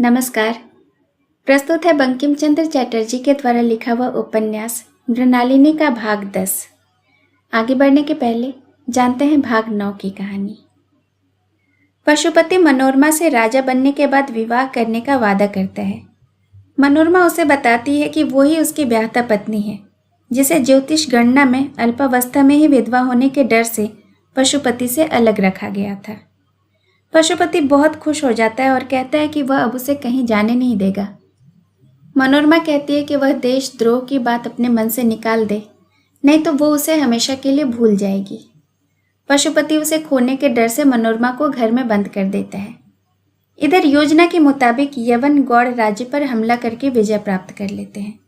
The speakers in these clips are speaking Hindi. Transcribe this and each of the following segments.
नमस्कार। प्रस्तुत है बंकिम चंद्र चटर्जी के द्वारा लिखा हुआ उपन्यास मृणालिनी का भाग 10। आगे बढ़ने के पहले जानते हैं भाग 9 की कहानी। पशुपति मनोरमा से राजा बनने के बाद विवाह करने का वादा करता है। मनोरमा उसे बताती है कि वो ही उसकी ब्याहता पत्नी है, जिसे ज्योतिष गणना में अल्पावस्था में ही विधवा होने के डर से पशुपति से अलग रखा गया था। पशुपति बहुत खुश हो जाता है और कहता है कि वह अब उसे कहीं जाने नहीं देगा। मनोरमा कहती है कि वह देशद्रोह की बात अपने मन से निकाल दे, नहीं तो वो उसे हमेशा के लिए भूल जाएगी। पशुपति उसे खोने के डर से मनोरमा को घर में बंद कर देता है। इधर योजना के मुताबिक यवन गौड़ राज्य पर हमला करके विजय प्राप्त कर लेते हैं।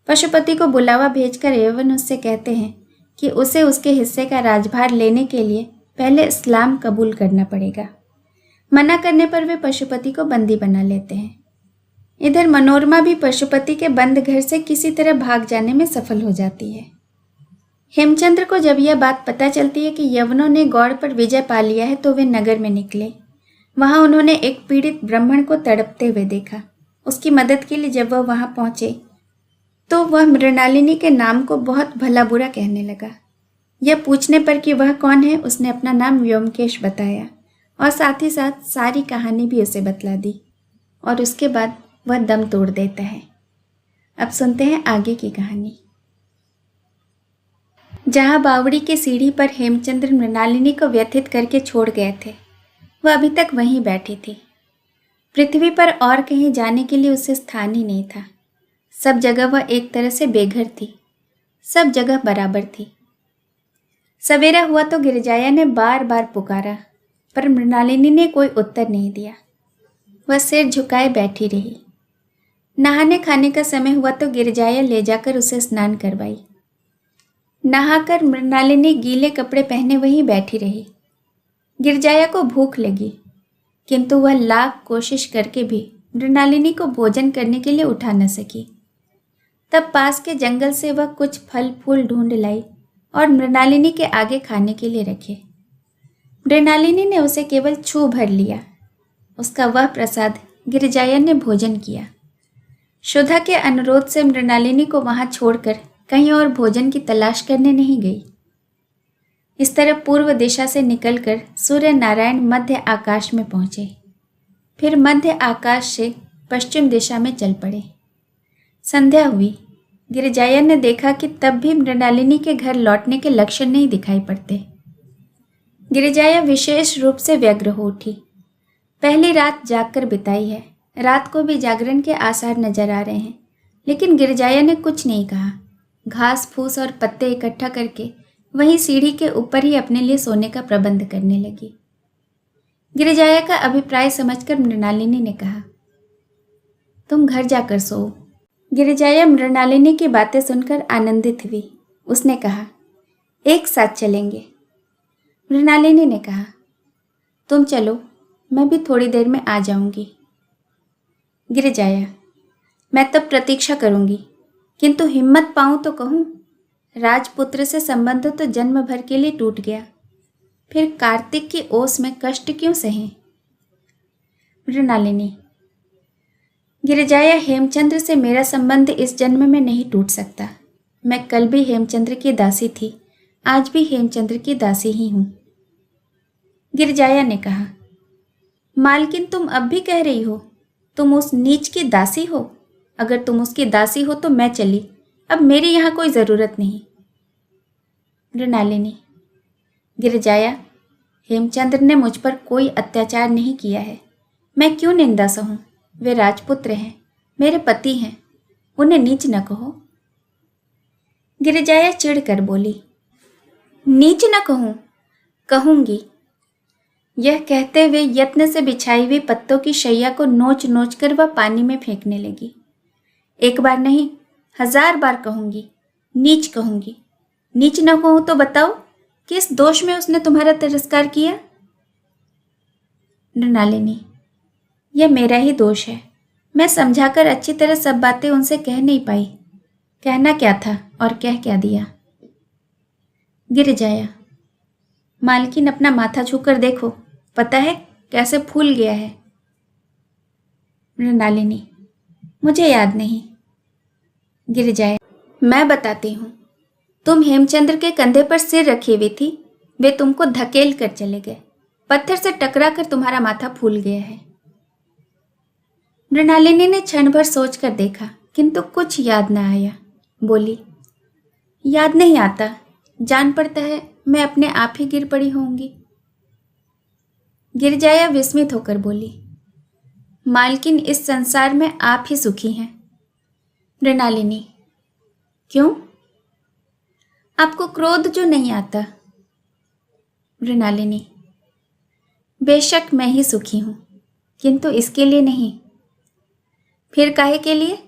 पशुपति को बुलावा भेजकर यवन उससे कहते हैं कि उसे उसके हिस्से का राजभार लेने के लिए पहले इस्लाम कबूल करना पड़ेगा। मना करने पर वे पशुपति को बंदी बना लेते हैं। इधर मनोरमा भी पशुपति के बंद घर से किसी तरह भाग जाने में सफल हो जाती है। हेमचंद्र को जब यह बात पता चलती है कि यवनों ने गौड़ पर विजय पा लिया है तो वे नगर में निकले। वहां उन्होंने एक पीड़ित ब्राह्मण को तड़पते हुए देखा। उसकी मदद के लिए जब वह वहां पहुंचे तो वह मृणालिनी के नाम को बहुत भला बुरा कहने लगा। यह पूछने पर कि वह कौन है, उसने अपना नाम व्योमकेश बताया और साथ ही साथ सारी कहानी भी उसे बतला दी और उसके बाद वह दम तोड़ देता है। अब सुनते हैं आगे की कहानी। जहां बावड़ी की सीढ़ी पर हेमचंद्र मृणालिनी को व्यथित करके छोड़ गए थे, वह अभी तक वहीं बैठी थी। पृथ्वी पर और कहीं जाने के लिए उसे स्थान ही नहीं था। सब जगह वह एक तरह से बेघर थी, सब जगह बराबर थी। सवेरा हुआ तो गिरजाया ने बार बार पुकारा, पर मृणालिनी ने कोई उत्तर नहीं दिया। वह सिर झुकाए बैठी रही। नहाने खाने का समय हुआ तो गिरजाया ले जाकर उसे स्नान करवाई। नहाकर मृणालिनी गीले कपड़े पहने वहीं बैठी रही। गिरजाया को भूख लगी, किंतु वह लाख कोशिश करके भी मृणालिनी को भोजन करने के लिए उठा न सकी। तब पास के जंगल से वह कुछ फल फूल ढूंढ लाई और मृणालिनी के आगे खाने के लिए रखे। मृणालिनी ने उसे केवल छू भर लिया। उसका वह प्रसाद गिरजाया ने भोजन किया। शुद्धा के अनुरोध से मृणालिनी को वहां छोड़कर कहीं और भोजन की तलाश करने नहीं गई। इस तरह पूर्व दिशा से निकलकर सूर्य नारायण मध्य आकाश में पहुंचे, फिर मध्य आकाश से पश्चिम दिशा में चल पड़े। संध्या हुई। गिरजाया ने देखा कि तब भी मृणालिनी के घर लौटने के लक्षण नहीं दिखाई पड़ते। गिरजाया विशेष रूप से व्यग्र हो उठी। पहली रात जागकर बिताई है, रात को भी जागरण के आसार नजर आ रहे हैं, लेकिन गिरजाया ने कुछ नहीं कहा। घास फूस और पत्ते इकट्ठा करके वहीं सीढ़ी के ऊपर ही अपने लिए सोने का प्रबंध करने लगी। गिरजाया का अभिप्राय समझकर मृणालिनी ने कहा, तुम घर जाकर सो। गिरजाया मृणालिनी की बातें सुनकर आनंदित हुई। उसने कहा, एक साथ चलेंगे। मृणालिनी ने कहा, तुम चलो, मैं भी थोड़ी देर में आ जाऊंगी। गिरजाया, मैं तब प्रतीक्षा करूंगी, किंतु हिम्मत पाऊं तो कहूं। राजपुत्र से संबंध तो जन्म भर के लिए टूट गया, फिर कार्तिक की ओस में कष्ट क्यों सहें। मृणालिनी, गिरजाया, हेमचंद्र से मेरा संबंध इस जन्म में नहीं टूट सकता। मैं कल भी हेमचंद्र की दासी थी, आज भी हेमचंद्र की दासी ही हूं। गिरजाया ने कहा, मालकिन, तुम अब भी कह रही हो तुम उस नीच की दासी हो? अगर तुम उसकी दासी हो तो मैं चली, अब मेरी यहां कोई जरूरत नहीं। मृणालिनी, गिरजाया, हेमचंद्र ने मुझ पर कोई अत्याचार नहीं किया है, मैं क्यों निंदा सहूं? वे राजपुत्र हैं, मेरे पति हैं, उन्हें नीच न कहो। गिरजाया चिढ़कर बोली, नीच न कहूं? कहूंगी। यह कहते हुए यत्न से बिछाई हुई पत्तों की शैया को नोच नोच कर वह पानी में फेंकने लगी। एक बार नहीं, 1000 बार कहूंगी, नीच कहूंगी। नीच न कहूं तो बताओ, किस दोष में उसने तुम्हारा तिरस्कार किया? मृणालिनी, यह मेरा ही दोष है। मैं समझाकर अच्छी तरह सब बातें उनसे कह नहीं पाई। कहना क्या था और कह क्या दिया। गिरजाया, मालकिन, अपना माथा छूकर देखो, पता है कैसे फूल गया है। मृणालिनी, मुझे याद नहीं। गिरिजाया, मैं बताती हूँ। तुम हेमचंद्र के कंधे पर सिर रखी हुई थी, वे तुमको धकेल कर चले गए, पत्थर से टकरा कर तुम्हारा माथा फूल गया है। मृणालिनी ने क्षण भर सोच कर देखा, किंतु कुछ याद न आया। बोली, याद नहीं आता, जान पड़ता है मैं अपने आप ही गिर पड़ी होंगी। गिरजाया विस्मित होकर बोली, मालकिन, इस संसार में आप ही सुखी हैं। मृणालिनी, क्यों? आपको क्रोध जो नहीं आता। मृणालिनी, बेशक मैं ही सुखी हूं, किंतु इसके लिए नहीं। फिर काहे के लिए?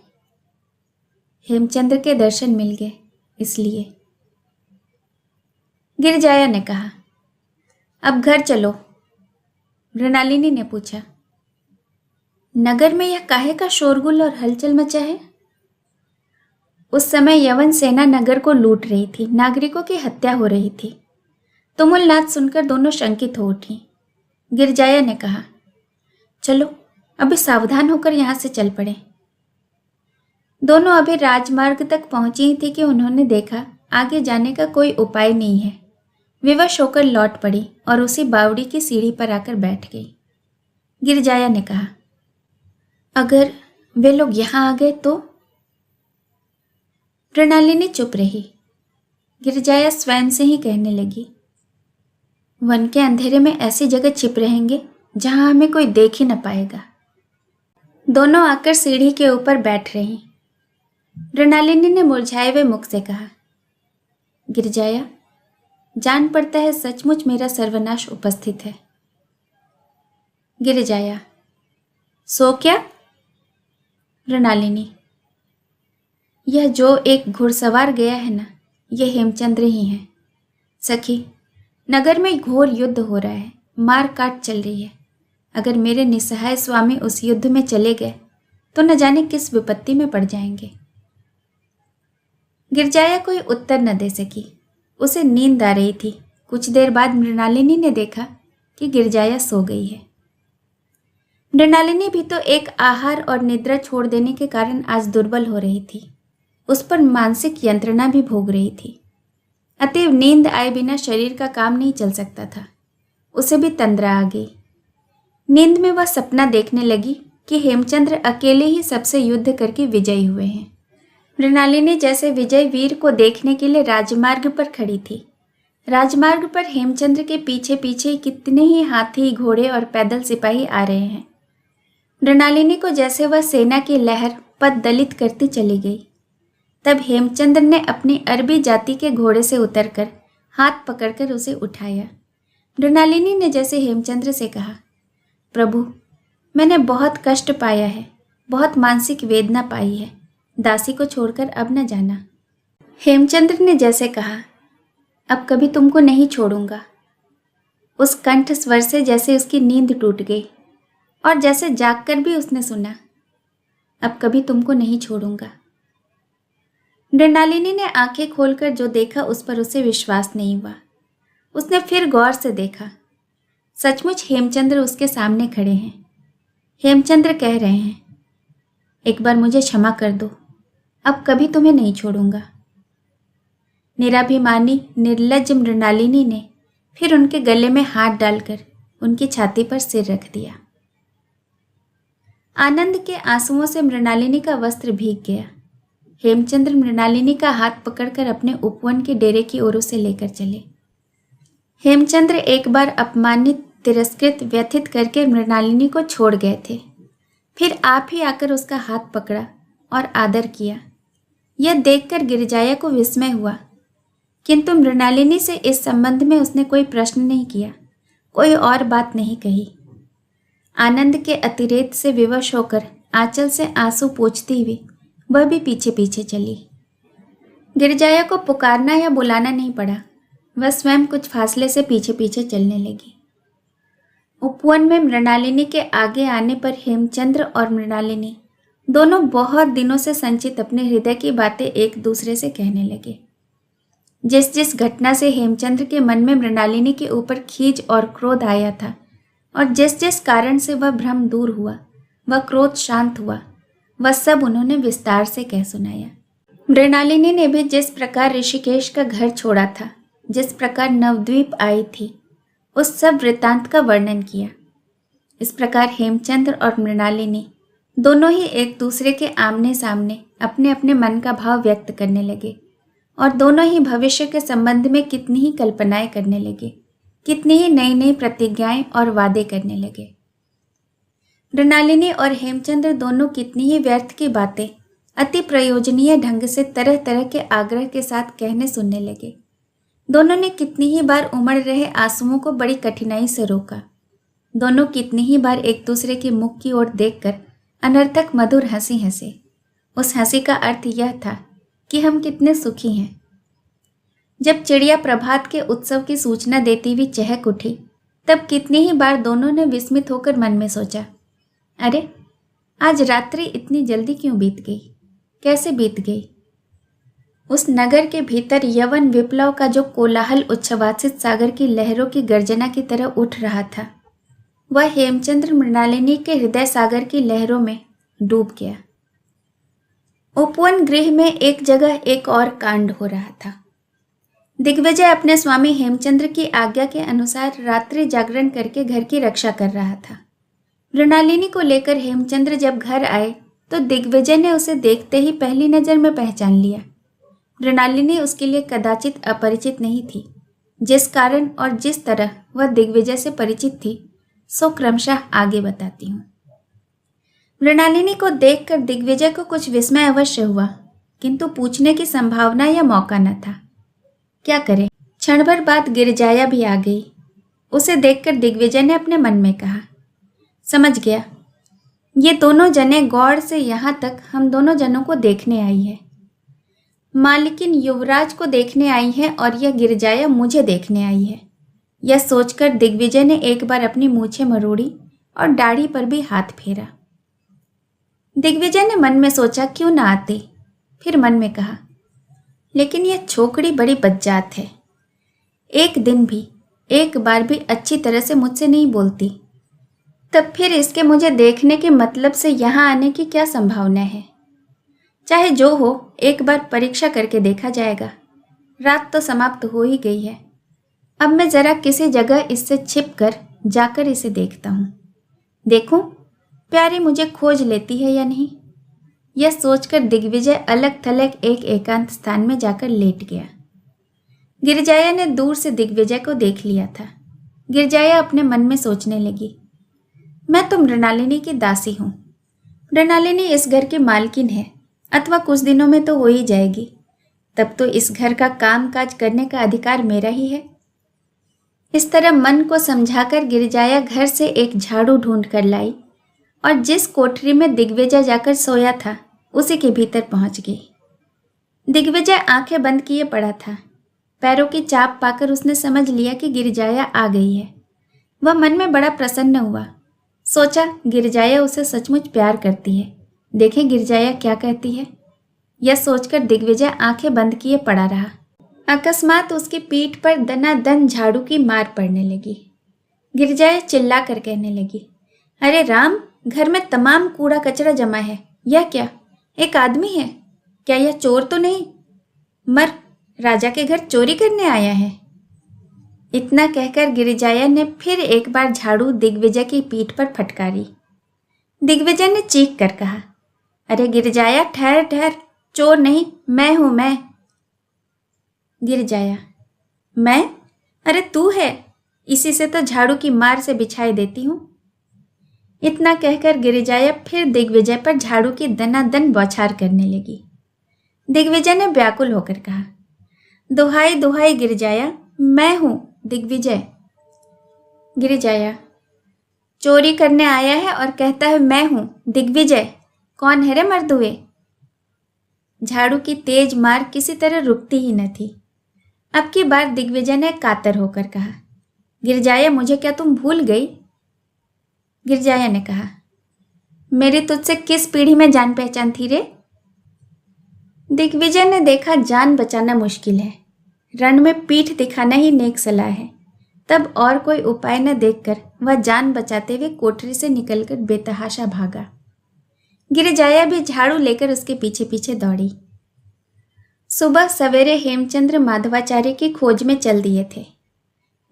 हेमचंद्र के दर्शन मिल गए, इसलिए। गिरजाया ने कहा, अब घर चलो। मृणालिनी ने पूछा, नगर में यह काहे का शोरगुल और हलचल मचा है? उस समय यवन सेना नगर को लूट रही थी, नागरिकों की हत्या हो रही थी। तुमुल नाद सुनकर दोनों शंकित हो उठी। गिरजाया ने कहा, चलो अभी सावधान होकर यहां से चल पड़े। दोनों अभी राजमार्ग तक पहुंची ही थी कि उन्होंने देखा आगे जाने का कोई उपाय नहीं है। विवश होकर लौट पड़ी और उसी बावड़ी की सीढ़ी पर आकर बैठ गई। गिरजाया ने कहा, अगर वे लोग यहां आ गए तो? मृणालिनी चुप रही। गिरजाया स्वयं से ही कहने लगी, वन के अंधेरे में ऐसी जगह छिप रहेंगे जहां हमें कोई देख ही न पाएगा। दोनों आकर सीढ़ी के ऊपर बैठ रही। मृणालिनी ने मुरझाए हुए मुख से कहा, गिरजाया, जान पड़ता है सचमुच मेरा सर्वनाश उपस्थित है। गिरजाया, सो क्या? मृणालिनी, यह जो एक घुड़सवार गया है ना, यह हेमचंद्र ही है। सखी, नगर में घोर युद्ध हो रहा है, मार काट चल रही है। अगर मेरे निसहाय स्वामी उस युद्ध में चले गए तो न जाने किस विपत्ति में पड़ जाएंगे। गिरजाया कोई उत्तर न दे सकी, उसे नींद आ रही थी। कुछ देर बाद मृणालिनी ने देखा कि गिरजाया सो गई है। मृणालिनी भी तो एक आहार और निद्रा छोड़ देने के कारण आज दुर्बल हो रही थी। उस पर मानसिक यंत्रणा भी भोग रही थी। अतएव नींद आए बिना शरीर का काम नहीं चल सकता था। उसे भी तंद्रा आ गई। नींद में वह सपना देखने लगी कि हेमचंद्र अकेले ही सबसे युद्ध करके विजयी हुए हैं। मृणालिनी जैसे विजय वीर को देखने के लिए राजमार्ग पर खड़ी थी। राजमार्ग पर हेमचंद्र के पीछे पीछे कितने ही हाथी, घोड़े और पैदल सिपाही आ रहे हैं। मृणालिनी को जैसे वह सेना की लहर पद दलित करती चली गई। तब हेमचंद्र ने अपनी अरबी जाति के घोड़े से उतरकर हाथ पकड़कर उसे उठाया। मृणालिनी ने जैसे हेमचंद्र से कहा, प्रभु, मैंने बहुत कष्ट पाया है, बहुत मानसिक वेदना पाई है, दासी को छोड़कर अब न जाना। हेमचंद्र ने जैसे कहा, अब कभी तुमको नहीं छोड़ूंगा। उस कंठ स्वर से जैसे उसकी नींद टूट गई और जैसे जागकर भी उसने सुना, अब कभी तुमको नहीं छोड़ूंगा। मृणालिनी ने आंखें खोलकर जो देखा उस पर उसे विश्वास नहीं हुआ। उसने फिर गौर से देखा। सचमुच हेमचंद्र उसके सामने खड़े हैं। हेमचंद्र कह रहे हैं, एक बार मुझे क्षमा कर दो, अब कभी तुम्हें नहीं छोड़ूंगा। निराभिमानी निर्लज्ज मृणालिनी ने फिर उनके गले में हाथ डालकर उनकी छाती पर सिर रख दिया। आनंद के आंसुओं से मृणालिनी का वस्त्र भीग गया। हेमचंद्र मृणालिनी का हाथ पकड़कर अपने उपवन के डेरे की ओर उसे लेकर चले। हेमचंद्र एक बार अपमानित, तिरस्कृत, व्यथित करके मृणालिनी को छोड़ गए थे। फिर आप ही आकर उसका हाथ पकड़ा और आदर किया। यह देखकर गिरजाया को विस्मय हुआ, किंतु मृणालिनी से इस संबंध में उसने कोई प्रश्न नहीं किया, कोई और बात नहीं कही। आनंद के अतिरेक से विवश होकर आंचल से आंसू पोंछती हुई वह भी पीछे पीछे चली। गिरजाया को पुकारना या बुलाना नहीं पड़ा, वह स्वयं कुछ फासले से पीछे पीछे चलने लगी। उपवन में मृणालिनी के आगे आने पर हेमचंद्र और मृणालिनी दोनों बहुत दिनों से संचित अपने हृदय की बातें एक दूसरे से कहने लगे। जिस जिस घटना से हेमचंद्र के मन में मृणालिनी के ऊपर खींच और क्रोध आया था और जिस जिस कारण से वह भ्रम दूर हुआ, वह क्रोध शांत हुआ। वह सब उन्होंने विस्तार से कह सुनाया। मृणालिनी ने भी जिस प्रकार ऋषिकेश का घर छोड़ा था, जिस प्रकार नवद्वीप आई थी, उस सब वृत्तांत का वर्णन किया। इस प्रकार हेमचंद्र और मृणालिनी दोनों ही एक दूसरे के आमने सामने अपने अपने मन का भाव व्यक्त करने लगे और दोनों ही भविष्य के संबंध में कितनी ही कल्पनाएं करने लगे, कितनी ही नई नई प्रतिज्ञाएं और वादे करने लगे। मृणालिनी और हेमचंद्र दोनों कितनी ही व्यर्थ की बातें अति प्रयोजनीय ढंग से तरह तरह के आग्रह के साथ कहने सुनने लगे। दोनों ने कितनी ही बार उमड़ रहे आंसुओं को बड़ी कठिनाई से रोका। दोनों कितनी ही बार एक दूसरे के मुख की ओर देखकर अनर्थक मधुर हंसी हंसे। उस हंसी का अर्थ यह था कि हम कितने सुखी हैं। जब चिड़िया प्रभात के उत्सव की सूचना देती हुई चहक उठी, तब कितनी ही बार दोनों ने विस्मित होकर मन में सोचा, अरे आज रात्रि इतनी जल्दी क्यों बीत गई, कैसे बीत गई। उस नगर के भीतर यवन विप्लव का जो कोलाहल उच्छ्वासित सागर की लहरों की गर्जना की तरह उठ रहा था, वह हेमचंद्र मृणालिनी के हृदय सागर की लहरों में डूब गया। उपवन गृह में एक जगह एक और कांड हो रहा था। दिग्विजय अपने स्वामी हेमचंद्र की आज्ञा के अनुसार रात्रि जागरण करके घर की रक्षा कर रहा था। मृणालिनी को लेकर हेमचंद्र जब घर आए तो दिग्विजय ने उसे देखते ही पहली नज़र में पहचान लिया। मृणालिनी उसके लिए कदाचित अपरिचित नहीं थी। जिस कारण और जिस तरह वह दिग्विजय से परिचित थी, सो क्रमशः आगे बताती हूँ। मृणालिनी को देखकर दिग्विजय को कुछ विस्मय अवश्य हुआ, किंतु पूछने की संभावना या मौका न था। क्या करे, क्षण भर बाद गिरजाया भी आ गई। उसे देखकर दिग्विजय ने अपने मन में कहा, समझ गया, ये दोनों जने गौड़ से यहाँ तक हम दोनों जनों को देखने आई है। मालकिन युवराज को देखने आई है और यह गिरजाया मुझे देखने आई है। यह सोचकर दिग्विजय ने एक बार अपनी मूछें मरोड़ी और दाढ़ी पर भी हाथ फेरा। दिग्विजय ने मन में सोचा, क्यों ना आती। फिर मन में कहा, लेकिन यह छोकरी बड़ी बज्जात है। एक दिन भी, एक बार भी अच्छी तरह से मुझसे नहीं बोलती, तब फिर इसके मुझे देखने के मतलब से यहाँ आने की क्या संभावना है। चाहे जो हो, एक बार परीक्षा करके देखा जाएगा। रात तो समाप्त हो ही गई है। अब मैं जरा किसी जगह इससे छिप कर जाकर इसे देखता हूँ। देखूं प्यारी मुझे खोज लेती है या नहीं। यह सोचकर दिग्विजय अलग थलग एक एकांत स्थान में जाकर लेट गया। गिरजाया ने दूर से दिग्विजय को देख लिया था। गिरजाया अपने मन में सोचने लगी, मैं तो मृणालिनी की दासी हूँ। मृणालिनी इस घर की मालकिन है, अथवा कुछ दिनों में तो हो ही जाएगी। तब तो इस घर का काम काज करने का अधिकार मेरा ही है। इस तरह मन को समझाकर गिरजाया घर से एक झाड़ू ढूंढ कर लाई और जिस कोठरी में दिग्विजय जाकर सोया था, उसी के भीतर पहुंच गई। दिग्विजय आंखें बंद किए पड़ा था। पैरों की चाप पाकर उसने समझ लिया कि गिरजाया आ गई है। वह मन में बड़ा प्रसन्न हुआ। सोचा, गिरजाया उसे सचमुच प्यार करती है। देखें गिरजाया क्या कहती है। यह सोचकर दिग्विजय आंखें बंद किए पड़ा रहा। अकस्मात उसकी पीठ पर दनादन झाड़ू की मार पड़ने लगी। गिरजाया चिल्ला कर कहने लगी, अरे राम, घर में तमाम कूड़ा कचरा जमा है। यह क्या, एक आदमी है क्या? यह चोर तो नहीं? मर, राजा के घर चोरी करने आया है। इतना कहकर गिरिजाया ने फिर एक बार झाड़ू दिग्विजय की पीठ पर फटकारी। दिग्विजय ने चीख कर कहा, अरे गिरिजाया, ठहर ठहर, चोर नहीं, मैं हूं, मैं। गिरजाया, मैं? अरे तू है, इसी से तो झाड़ू की मार से बिछाई देती हूं। इतना कहकर गिरिजाया फिर दिग्विजय पर झाड़ू की दनादन बौछार करने लगी। दिग्विजय ने व्याकुल होकर कहा, दुहाई दुहाई गिरजाया, मैं हूं दिग्विजय। गिरजाया, चोरी करने आया है और कहता है मैं हूं दिग्विजय। कौन है रे मर्दुए? झाड़ू की तेज मार किसी तरह रुकती ही न थी। अब की बार दिग्विजय ने कातर होकर कहा, गिरजाया, मुझे क्या तुम भूल गई? गिरजाया ने कहा, मेरी तुझसे किस पीढ़ी में जान पहचान थी रे? दिग्विजय ने देखा जान बचाना मुश्किल है, रण में पीठ दिखाना ही नेक सलाह है। तब और कोई उपाय न देखकर वह जान बचाते हुए कोठरी से निकलकर बेतहाशा भागा। गिरिजाया भी झाड़ू लेकर उसके पीछे पीछे दौड़ी। सुबह सवेरे हेमचंद्र माधवाचार्य की खोज में चल दिए थे।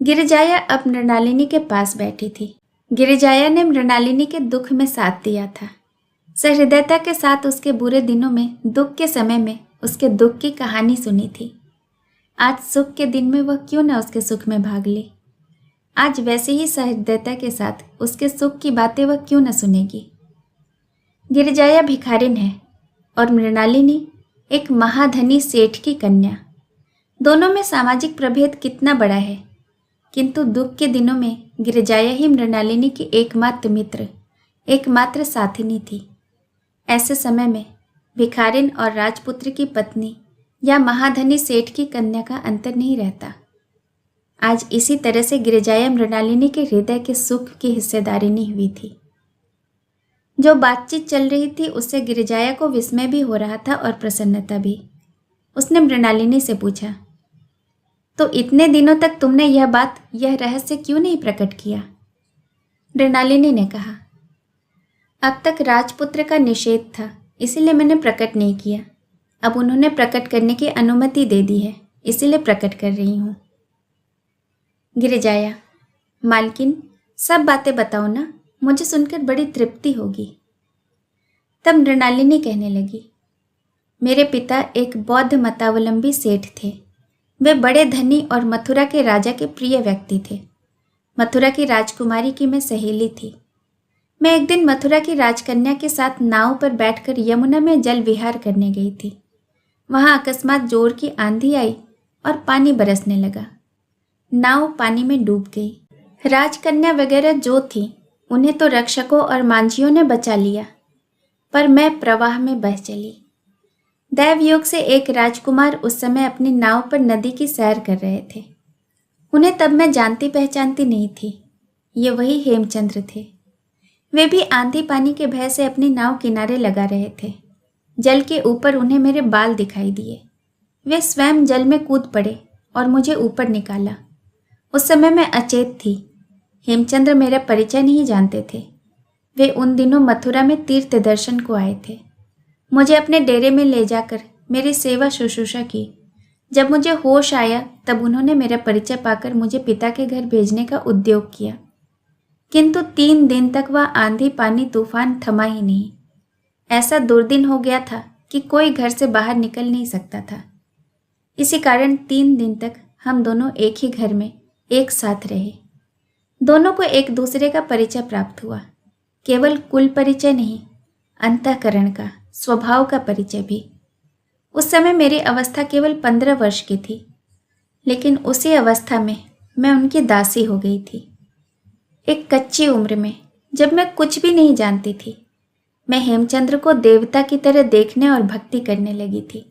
गिरिजाया अब मृणालिनी के पास बैठी थी। गिरिजाया ने मृणालिनी के दुख में साथ दिया था। सहृदयता के साथ उसके बुरे दिनों में, दुख के समय में उसके दुख की कहानी सुनी थी। आज सुख के दिन में वह क्यों न उसके सुख में भाग ले। आज वैसे ही सहृदयता के साथ उसके सुख की बातें वह क्यों न सुनेगी। गिरिजाया भिखारिन है और मृणालिनी एक महाधनी सेठ की कन्या। दोनों में सामाजिक प्रभेद कितना बड़ा है, किंतु दुख के दिनों में गिरिजाया ही मृणालिनी की एकमात्र मित्र, एकमात्र साथिनी थी। ऐसे समय में भिखारिन और राजपुत्र की पत्नी या महाधनी सेठ की कन्या का अंतर नहीं रहता। आज इसी तरह से गिरिजाया मृणालिनी के हृदय के सुख की हिस्सेदारिनी हुई थी। जो बातचीत चल रही थी उससे गिरिजाया को विस्मय भी हो रहा था और प्रसन्नता भी। उसने मृणालिनी से पूछा, तो इतने दिनों तक तुमने यह रहस्य क्यों नहीं प्रकट किया? मृणालिनी ने कहा, अब तक राजपुत्र का निषेध था, इसीलिए मैंने प्रकट नहीं किया। अब उन्होंने प्रकट करने की अनुमति दे दी है, इसीलिए प्रकट कर रही हूँ। गिरिजाया, मालकिन सब बातें बताओ ना, मुझे सुनकर बड़ी तृप्ति होगी। तब मृणालिनी कहने लगी, मेरे पिता एक बौद्ध मतावलंबी सेठ थे। वे बड़े धनी और मथुरा के राजा के प्रिय व्यक्ति थे। मथुरा की राजकुमारी की मैं सहेली थी। मैं एक दिन मथुरा की राजकन्या के साथ नाव पर बैठकर यमुना में जल विहार करने गई थी। वहां अकस्मात जोर की आंधी आई और पानी बरसने लगा। नाव पानी में डूब गई। राजकन्या वगैरह जो थी उन्हें तो रक्षकों और मांझियों ने बचा लिया, पर मैं प्रवाह में बह चली। दैवयोग से एक राजकुमार उस समय अपनी नाव पर नदी की सैर कर रहे थे। उन्हें तब मैं जानती पहचानती नहीं थी। ये वही हेमचंद्र थे। वे भी आंधी पानी के भय से अपनी नाव किनारे लगा रहे थे। जल के ऊपर उन्हें मेरे बाल दिखाई दिए। वे स्वयं जल में कूद पड़े और मुझे ऊपर निकाला। उस समय मैं अचेत थी। हेमचंद्र मेरा परिचय नहीं जानते थे। वे उन दिनों मथुरा में तीर्थ दर्शन को आए थे। मुझे अपने डेरे में ले जाकर मेरी सेवा शुश्रूषा की। जब मुझे होश आया तब उन्होंने मेरा परिचय पाकर मुझे पिता के घर भेजने का उद्योग किया, किंतु 3 दिन तक वह आंधी पानी तूफान थमा ही नहीं। ऐसा दुर्दिन हो गया था कि कोई घर से बाहर निकल नहीं सकता था। इसी कारण 3 दिन तक हम दोनों एक ही घर में एक साथ रहे। दोनों को एक दूसरे का परिचय प्राप्त हुआ। केवल कुल परिचय नहीं, अंतःकरण का, स्वभाव का परिचय भी। उस समय मेरी अवस्था केवल 15 वर्ष की थी, लेकिन उसी अवस्था में मैं उनकी दासी हो गई थी। एक कच्ची उम्र में, जब मैं कुछ भी नहीं जानती थी, मैं हेमचंद्र को देवता की तरह देखने और भक्ति करने लगी थी।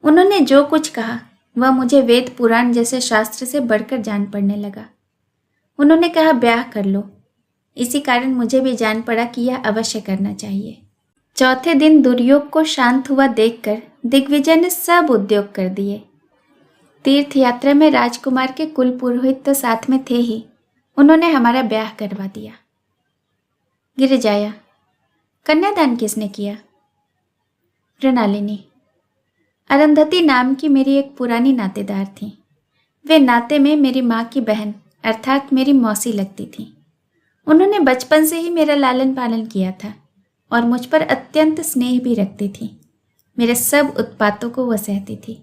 उन्होंने जो कुछ कहा वह मुझे वेद पुराण जैसे शास्त्र से बढ़कर जान पड़ने लगा। उन्होंने कहा, ब्याह कर लो। इसी कारण मुझे भी जान पड़ा कि यह अवश्य करना चाहिए। चौथे दिन दुर्योग को शांत हुआ देखकर दिग्विजय ने सब उद्योग कर दिए। तीर्थ यात्रा में राजकुमार के कुल पुरोहित तो साथ में थे ही, उन्होंने हमारा ब्याह करवा दिया। गिरिजाया, कन्यादान किसने किया? मृणालिनी, अरुंधति नाम की मेरी एक पुरानी नातेदार थी। वे नाते में मेरी माँ की बहन अर्थात मेरी मौसी लगती थी। उन्होंने बचपन से ही मेरा लालन पालन किया था और मुझ पर अत्यंत स्नेह भी रखती थी। मेरे सब उत्पातों को वह सहती थी।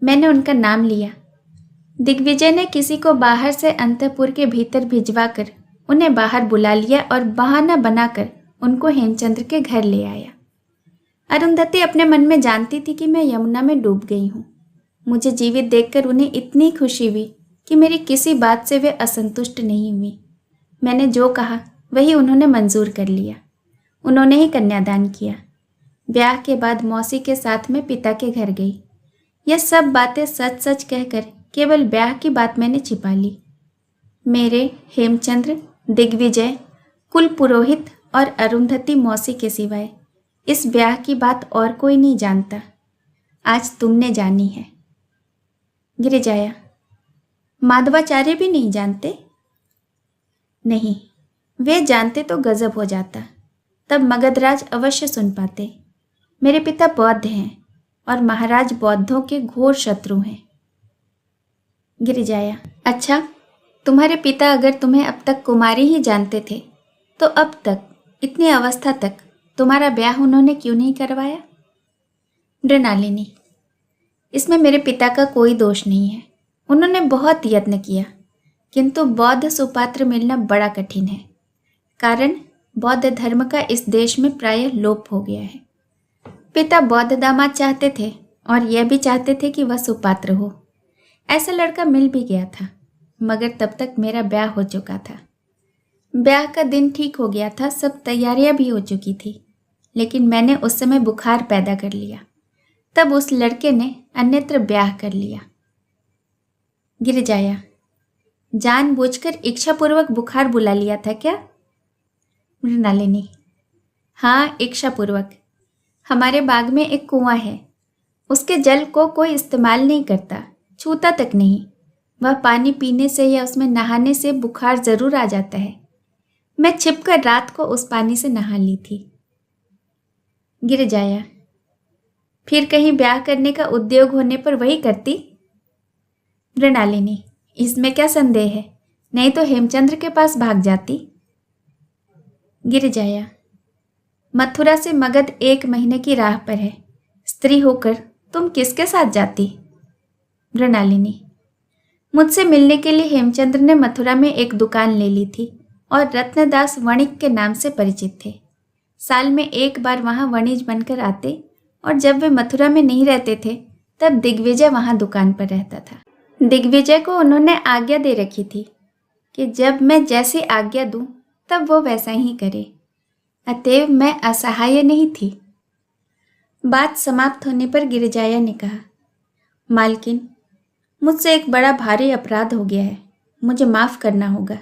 मैंने उनका नाम लिया। दिग्विजय ने किसी को बाहर से अंतःपुर के भीतर भिजवाकर उन्हें बाहर बुला लिया और बहाना बनाकर उनको हेमचंद्र के घर ले आया। अरुंधति अपने मन में जानती थी कि मैं यमुना में डूब गई हूँ। मुझे जीवित देखकर उन्हें इतनी खुशी हुई कि मेरी किसी बात से वे असंतुष्ट नहीं हुई। मैंने जो कहा वही उन्होंने मंजूर कर लिया। उन्होंने ही कन्यादान किया। ब्याह के बाद मौसी के साथ मैं पिता के घर गई। यह सब बातें सच सच कहकर केवल ब्याह की बात मैंने छिपा ली। मेरे, हेमचंद्र, दिग्विजय, कुल पुरोहित और अरुंधति मौसी के सिवाय इस ब्याह की बात और कोई नहीं जानता। आज तुमने जानी है। गिरिजाया, माधवाचार्य भी नहीं जानते? नहीं, वे जानते तो गजब हो जाता। तब मगधराज अवश्य सुन पाते। मेरे पिता बौद्ध हैं और महाराज बौद्धों के घोर शत्रु हैं। गिरिजाया, अच्छा, तुम्हारे पिता अगर तुम्हें अब तक कुमारी ही जानते थे तो अब तक, इतनी अवस्था तक तुम्हारा ब्याह उन्होंने क्यों नहीं करवाया? मृणालिनी, इसमें मेरे पिता का कोई दोष नहीं है। उन्होंने बहुत यत्न किया, किंतु बौद्ध सुपात्र मिलना बड़ा कठिन है। कारण बौद्ध धर्म का इस देश में प्रायः लोप हो गया है। पिता बौद्ध दामाद चाहते थे और यह भी चाहते थे कि वह सुपात्र हो। ऐसा लड़का मिल भी गया था, मगर तब तक मेरा ब्याह हो चुका था। ब्याह का दिन ठीक हो गया था, सब तैयारियां भी हो चुकी थी, लेकिन मैंने उस समय बुखार पैदा कर लिया। तब उस लड़के ने अन्यत्र ब्याह कर लिया। गिरिजाया, जानबूझकर इच्छापूर्वक बुखार बुला लिया था क्या? मृणालिनी, हाँ, इच्छापूर्वक। हमारे बाग में एक कुआं है, उसके जल को कोई इस्तेमाल नहीं करता, छूता तक नहीं। वह पानी पीने से या उसमें नहाने से बुखार जरूर आ जाता है। मैं छिपकर रात को उस पानी से नहा ली थी। गिरिजाया, फिर कहीं ब्याह करने का उद्योग होने पर वही करती? मृणालिनी, इसमें क्या संदेह है, नहीं तो हेमचंद्र के पास भाग जाती। गिरिजाया, मथुरा से मगध 1 महीने की राह पर है। स्त्री होकर तुम किसके साथ जाती? मृणालिनी, मुझसे मिलने के लिए हेमचंद्र ने मथुरा में एक दुकान ले ली थी और रत्नदास वणिक के नाम से परिचित थे। साल में एक बार वहाँ वणिज बनकर आते और जब वे मथुरा में नहीं रहते थे तब दिग्विजय वहाँ दुकान पर रहता था। दिग्विजय को उन्होंने आज्ञा दे रखी थी कि जब मैं जैसी आज्ञा दूं तब वो वैसा ही करे, अतएव मैं असहाय नहीं थी। बात समाप्त होने पर गिरिजाया ने कहा, मालकिन, मुझसे एक बड़ा भारी अपराध हो गया है, मुझे माफ़ करना होगा।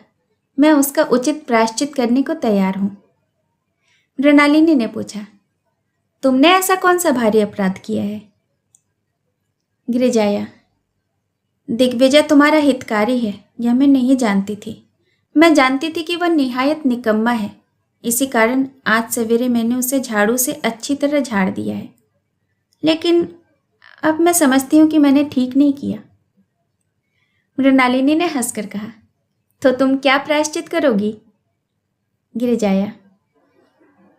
मैं उसका उचित प्रायश्चित करने को तैयार हूँ। मृणालिनी ने पूछा, तुमने ऐसा कौन सा भारी अपराध किया है? गिरिजाया, दिग्विजय तुम्हारा हितकारी है, यह मैं नहीं जानती थी। मैं जानती थी कि वह निहायत निकम्मा है, इसी कारण आज सवेरे मैंने उसे झाड़ू से अच्छी तरह झाड़ दिया है। लेकिन अब मैं समझती हूँ कि मैंने ठीक नहीं किया। मृणालिनी ने हंसकर कहा, तो तुम क्या प्रायश्चित करोगी? गिरिजाया,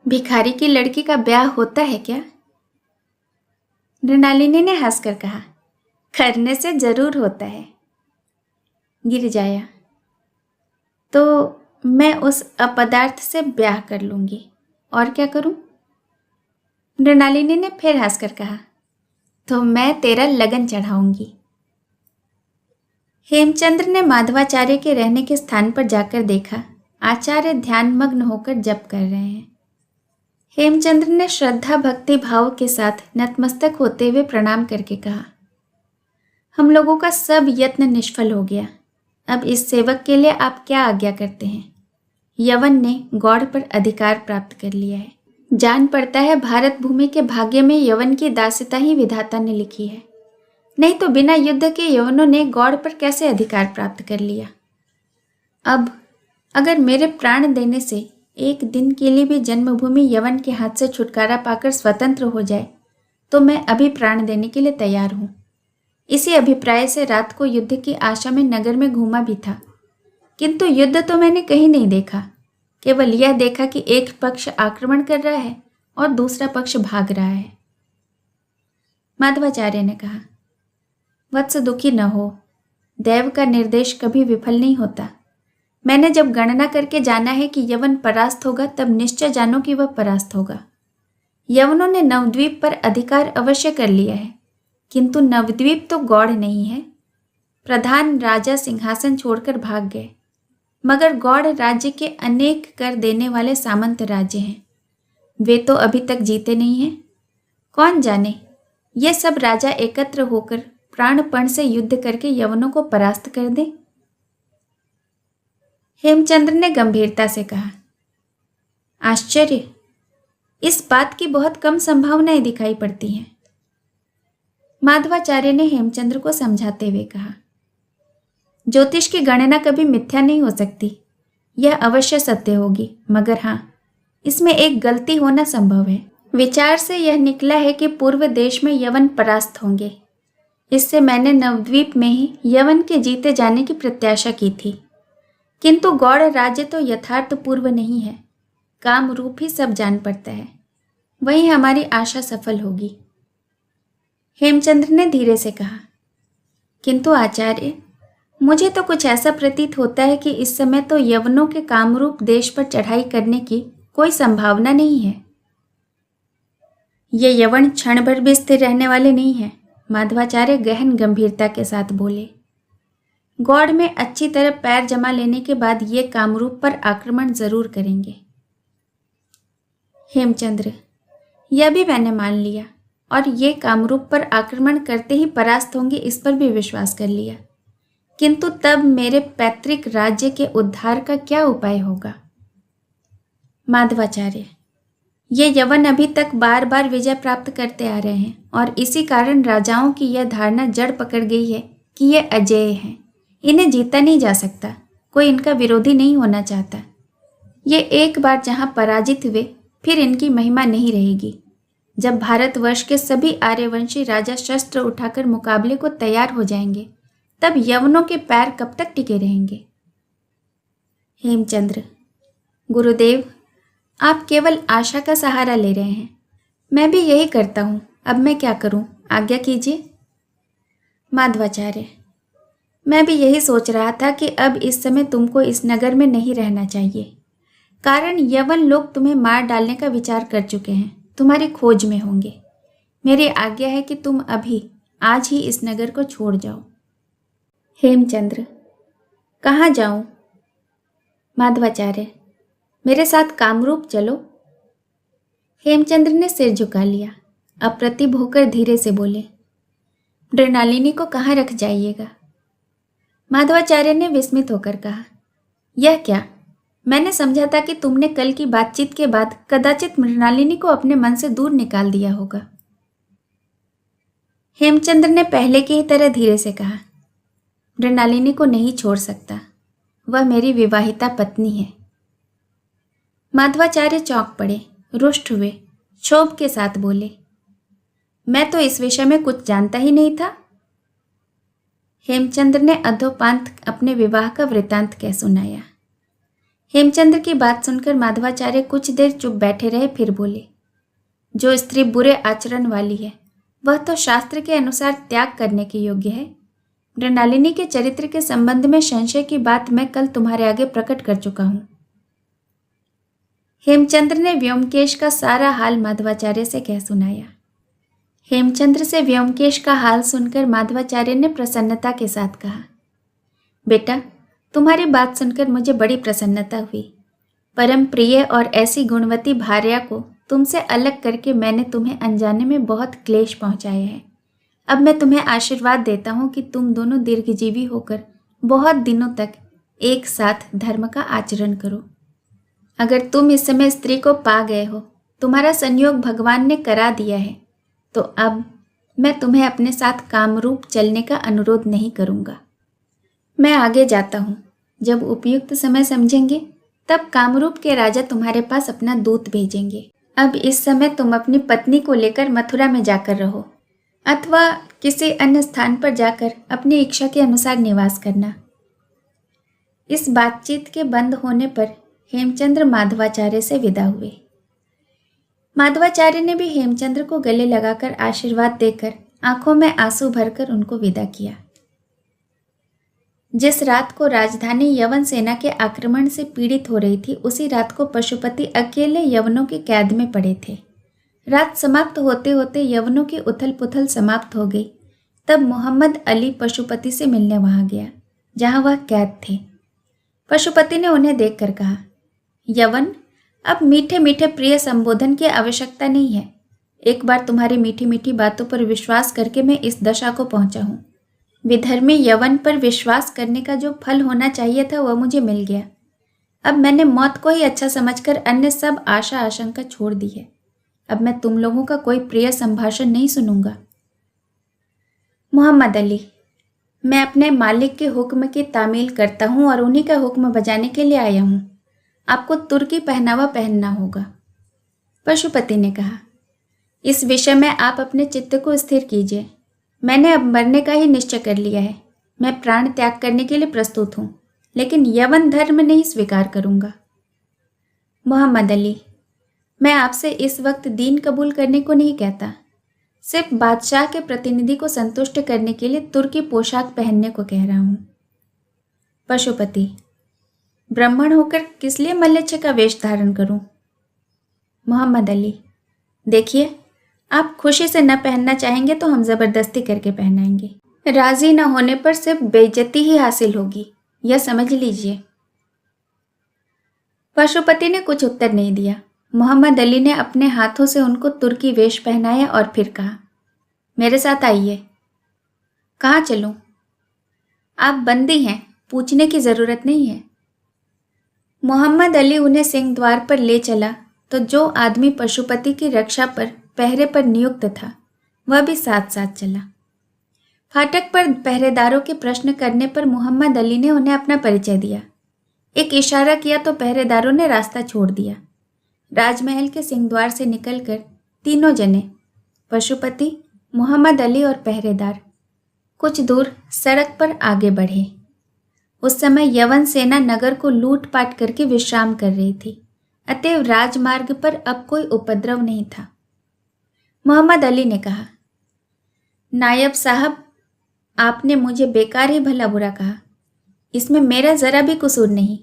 भिखारी की लड़की का ब्याह होता है क्या? मृणालिनी ने हंसकर कहा, करने से जरूर होता है। गिरिजाया, तो मैं उस अपदार्थ से ब्याह कर लूंगी, और क्या करूं? मृणालिनी ने फिर हंसकर कहा, तो मैं तेरा लगन चढ़ाऊंगी। हेमचंद्र ने माधवाचार्य के रहने के स्थान पर जाकर देखा, आचार्य ध्यानमग्न होकर जप कर रहे हैं। हेमचंद्र ने श्रद्धा भक्ति भाव के साथ नतमस्तक होते हुए प्रणाम करके कहा, हम लोगों का सब यत्न निष्फल हो गया। अब इस सेवक के लिए आप क्या आज्ञा करते हैं? यवन ने गौड़ पर अधिकार प्राप्त कर लिया है। जान पड़ता है भारत भूमि के भाग्य में यवन की दास्यता ही विधाता ने लिखी है, नहीं तो बिना युद्ध के यवनों ने गौड़ पर कैसे अधिकार प्राप्त कर लिया। अब अगर मेरे प्राण देने से एक दिन के लिए भी जन्मभूमि यवन के हाथ से छुटकारा पाकर स्वतंत्र हो जाए तो मैं अभी प्राण देने के लिए तैयार हूँ। इसी अभिप्राय से रात को युद्ध की आशा में नगर में घूमा भी था, किंतु युद्ध तो मैंने कहीं नहीं देखा। केवल यह देखा कि एक पक्ष आक्रमण कर रहा है और दूसरा पक्ष भाग रहा है। माधवाचार्य ने कहा, वत्स दुखी न हो, दैव का निर्देश कभी विफल नहीं होता। मैंने जब गणना करके जाना है कि यवन परास्त होगा तब निश्चय जानो कि वह परास्त होगा। यवनों ने नवद्वीप पर अधिकार अवश्य कर लिया है, किंतु नवद्वीप तो गौड़ नहीं है। प्रधान राजा सिंहासन छोड़कर भाग गए, मगर गौड़ राज्य के अनेक कर देने वाले सामंत राज्य हैं, वे तो अभी तक जीते नहीं हैं। कौन जाने ये सब राजा एकत्र होकर प्राणपण से युद्ध करके यवनों को परास्त कर दें। हेमचंद्र ने गंभीरता से कहा, आश्चर्य, इस बात की बहुत कम संभावनाएं दिखाई पड़ती हैं। माधवाचार्य ने हेमचंद्र को समझाते हुए कहा, ज्योतिष की गणना कभी मिथ्या नहीं हो सकती, यह अवश्य सत्य होगी, मगर हाँ, इसमें एक गलती होना संभव है। विचार से यह निकला है कि पूर्व देश में यवन परास्त होंगे। इससे मैंने नवद्वीप में ही यवन के जीते जाने की प्रत्याशा की थी। किंतु गौड़ राज्य तो यथार्थ पूर्व नहीं है, काम रूप ही सब जान पड़ता है। वही हमारी आशा सफल होगी। हेमचंद्र ने धीरे से कहा, किंतु आचार्य, मुझे तो कुछ ऐसा प्रतीत होता है कि इस समय तो यवनों के कामरूप देश पर चढ़ाई करने की कोई संभावना नहीं है। ये यवन क्षण भर भी स्थिर रहने वाले नहीं हैं, माधवाचार्य गहन गंभीरता के साथ बोले। गौड़ में अच्छी तरह पैर जमा लेने के बाद ये कामरूप पर आक्रमण जरूर करेंगे। हेमचंद्र, यह भी मैंने मान लिया और ये कामरूप पर आक्रमण करते ही परास्त होंगे, इस पर भी विश्वास कर लिया। किंतु तब मेरे पैतृक राज्य के उद्धार का क्या उपाय होगा? माधवाचार्य, ये यवन अभी तक बार बार विजय प्राप्त करते आ रहे हैं और इसी कारण राजाओं की यह धारणा जड़ पकड़ गई है कि ये अजेय हैं, इन्हें जीता नहीं जा सकता, कोई इनका विरोधी नहीं होना चाहता। ये एक बार जहाँ पराजित हुए फिर इनकी महिमा नहीं रहेगी। जब भारतवर्ष के सभी आर्यवंशी राजा शस्त्र उठाकर मुकाबले को तैयार हो जाएंगे, तब यवनों के पैर कब तक टिके रहेंगे? हेमचंद्र, गुरुदेव, आप केवल आशा का सहारा ले रहे हैं। मैं भी यही करता हूँ, अब मैं क्या करूँ, आज्ञा कीजिए। माधवाचार्य, मैं भी यही सोच रहा था कि अब इस समय तुमको इस नगर में नहीं रहना चाहिए, कारण यवन लोग तुम्हें मार डालने का विचार कर चुके हैं, तुम्हारी खोज में होंगे। मेरी आज्ञा है कि तुम अभी आज ही इस नगर को छोड़ जाओ। हेमचंद्र, कहाँ जाऊं? माधवाचार्य, मेरे साथ कामरूप चलो। हेमचंद्र ने सिर झुका लिया, अप्रतिभ होकर धीरे से बोले, मृणालिनी को कहाँ रख जाइएगा? माधवाचार्य ने विस्मित होकर कहा, यह क्या? मैंने समझा था कि तुमने कल की बातचीत के बाद कदाचित मृणालिनी को अपने मन से दूर निकाल दिया होगा। हेमचंद्र ने पहले की ही तरह धीरे से कहा, मृणालिनी को नहीं छोड़ सकता, वह मेरी विवाहिता पत्नी है। माधवाचार्य चौंक पड़े, रुष्ट हुए, क्षोभ के साथ बोले, मैं तो इस विषय में कुछ जानता ही नहीं था। हेमचंद्र ने अधोपांत अपने विवाह का वृतांत कह सुनाया। हेमचंद्र की बात सुनकर माधवाचार्य कुछ देर चुप बैठे रहे, फिर बोले, जो स्त्री बुरे आचरण वाली है वह तो शास्त्र के अनुसार त्याग करने के योग्य है। मृणालिनी के चरित्र के संबंध में संशय की बात मैं कल तुम्हारे आगे प्रकट कर चुका हूं। हेमचंद्र ने व्योमकेश का सारा हाल माधवाचार्य से कह सुनाया। हेमचंद्र से व्योमकेश का हाल सुनकर माधवाचार्य ने प्रसन्नता के साथ कहा, बेटा, तुम्हारी बात सुनकर मुझे बड़ी प्रसन्नता हुई। परम प्रिय और ऐसी गुणवती भार्या को तुमसे अलग करके मैंने तुम्हें अनजाने में बहुत क्लेश पहुंचाए हैं। अब मैं तुम्हें आशीर्वाद देता हूं कि तुम दोनों दीर्घजीवी होकर बहुत दिनों तक एक साथ धर्म का आचरण करो। अगर तुम इस समय स्त्री को पा गए हो, तुम्हारा संयोग भगवान ने करा दिया है, तो अब मैं तुम्हें अपने साथ कामरूप चलने का अनुरोध नहीं करूँगा। मैं आगे जाता हूँ, जब उपयुक्त समय समझेंगे तब कामरूप के राजा तुम्हारे पास अपना दूत भेजेंगे। अब इस समय तुम अपनी पत्नी को लेकर मथुरा में जाकर रहो, अथवा किसी अन्य स्थान पर जाकर अपनी इच्छा के अनुसार निवास करना। इस बातचीत के बंद होने पर हेमचंद्र माधवाचार्य से विदा हुए। माधवाचार्य ने भी हेमचंद्र को गले लगाकर आशीर्वाद देकर आंखों में आंसू भरकर उनको विदा किया। जिस रात को राजधानी यवन सेना के आक्रमण से पीड़ित हो रही थी, उसी रात को पशुपति अकेले यवनों की कैद में पड़े थे। रात समाप्त होते होते यवनों की उथल पुथल समाप्त हो गई। तब मोहम्मद अली पशुपति से मिलने वहां गया, जहां वह कैद थे। पशुपति ने उन्हें देखकर कहा, यवन, अब मीठे मीठे प्रिय संबोधन की आवश्यकता नहीं है। एक बार तुम्हारी मीठी मीठी बातों पर विश्वास करके मैं इस दशा को पहुंचा हूँ। विधर्मी यवन पर विश्वास करने का जो फल होना चाहिए था वह मुझे मिल गया। अब मैंने मौत को ही अच्छा समझकर अन्य सब आशा आशंका छोड़ दी है। अब मैं तुम लोगों का कोई प्रिय संभाषण नहीं सुनूंगा। मोहम्मद अली, मैं अपने मालिक के हुक्म की तामील करता हूँ और उन्हीं का हुक्म बजाने के लिए आया हूँ। आपको तुर्की पहनावा पहनना होगा पशुपति ने कहा, इस विषय में आप अपने चित्त को स्थिर कीजिए। मैंने अब मरने का ही निश्चय कर लिया है। मैं प्राण त्याग करने के लिए प्रस्तुत हूँ, लेकिन यवन धर्म नहीं स्वीकार करूँगा। मोहम्मद अली, मैं आपसे इस वक्त दीन कबूल करने को नहीं कहता, सिर्फ बादशाह के प्रतिनिधि को संतुष्ट करने के लिए तुर्की पोशाक पहनने को कह रहा हूँ। पशुपति, ब्राह्मण होकर किस लिए मल्लच्छ का वेश धारण करूं? मोहम्मद अली, देखिए, आप खुशी से न पहनना चाहेंगे तो हम जबरदस्ती करके पहनाएंगे। राजी न होने पर सिर्फ बेइज्जती ही हासिल होगी, यह समझ लीजिए। पशुपति ने कुछ उत्तर नहीं दिया। मोहम्मद अली ने अपने हाथों से उनको तुर्की वेश पहनाया और फिर कहा, मेरे साथ आइए। कहाँ चलूं? आप बंदी हैं, पूछने की जरूरत नहीं है। मोहम्मद अली उन्हें सिंह द्वार पर ले चला तो जो आदमी पशुपति की रक्षा पर पहरे पर नियुक्त था वह भी साथ साथ चला। फाटक पर पहरेदारों के प्रश्न करने पर मोहम्मद अली ने उन्हें अपना परिचय दिया। एक इशारा किया तो पहरेदारों ने रास्ता छोड़ दिया। राजमहल के सिंहद्वार से निकलकर तीनों जने, पशुपति, मोहम्मद अली और पहरेदार, कुछ दूर सड़क पर आगे बढ़े। उस समय यवन सेना नगर को लूटपाट करके विश्राम कर रही थी, अतएव राजमार्ग पर अब कोई उपद्रव नहीं था। मोहम्मद अली ने कहा, नायब साहब, आपने मुझे बेकार ही भला बुरा कहा। इसमें मेरा जरा भी कसूर नहीं।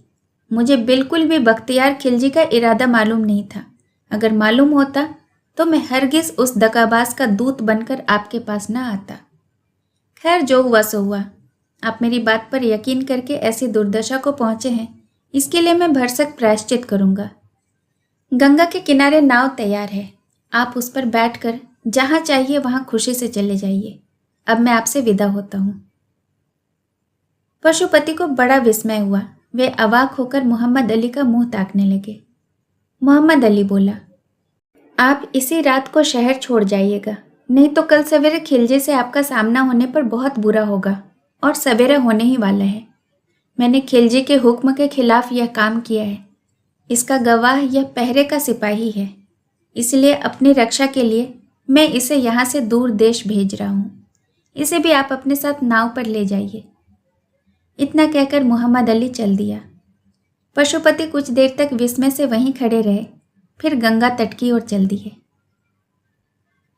मुझे बिल्कुल भी बख्तियार खिलजी का इरादा मालूम नहीं था। अगर मालूम होता तो मैं हरगिज उस दगाबाज का दूत बनकर आपके पास न आता। खैर, जो हुआ सो हुआ। आप मेरी बात पर यकीन करके ऐसी दुर्दशा को पहुंचे हैं, इसके लिए मैं भरसक प्रायश्चित करूंगा। गंगा के किनारे नाव तैयार है, आप उस पर बैठकर जहां चाहिए वहां खुशी से चले जाइए। अब मैं आपसे विदा होता हूं। पशुपति को बड़ा विस्मय हुआ। वे अवाक होकर मोहम्मद अली का मुंह ताकने लगे। मोहम्मद अली बोला, आप इसी रात को शहर छोड़ जाइएगा, नहीं तो कल सवेरे खिलजी से आपका सामना होने पर बहुत बुरा होगा, और सवेरा होने ही वाला है। मैंने खिलजी के हुक्म के खिलाफ यह काम किया है। इसका गवाह यह पहरे का सिपाही है, इसलिए अपनी रक्षा के लिए मैं इसे यहाँ से दूर देश भेज रहा हूँ। इसे भी आप अपने साथ नाव पर ले जाइए। इतना कहकर मोहम्मद अली चल दिया। पशुपति कुछ देर तक विस्मय से वहीं खड़े रहे, फिर गंगा तट की ओर चल दिए।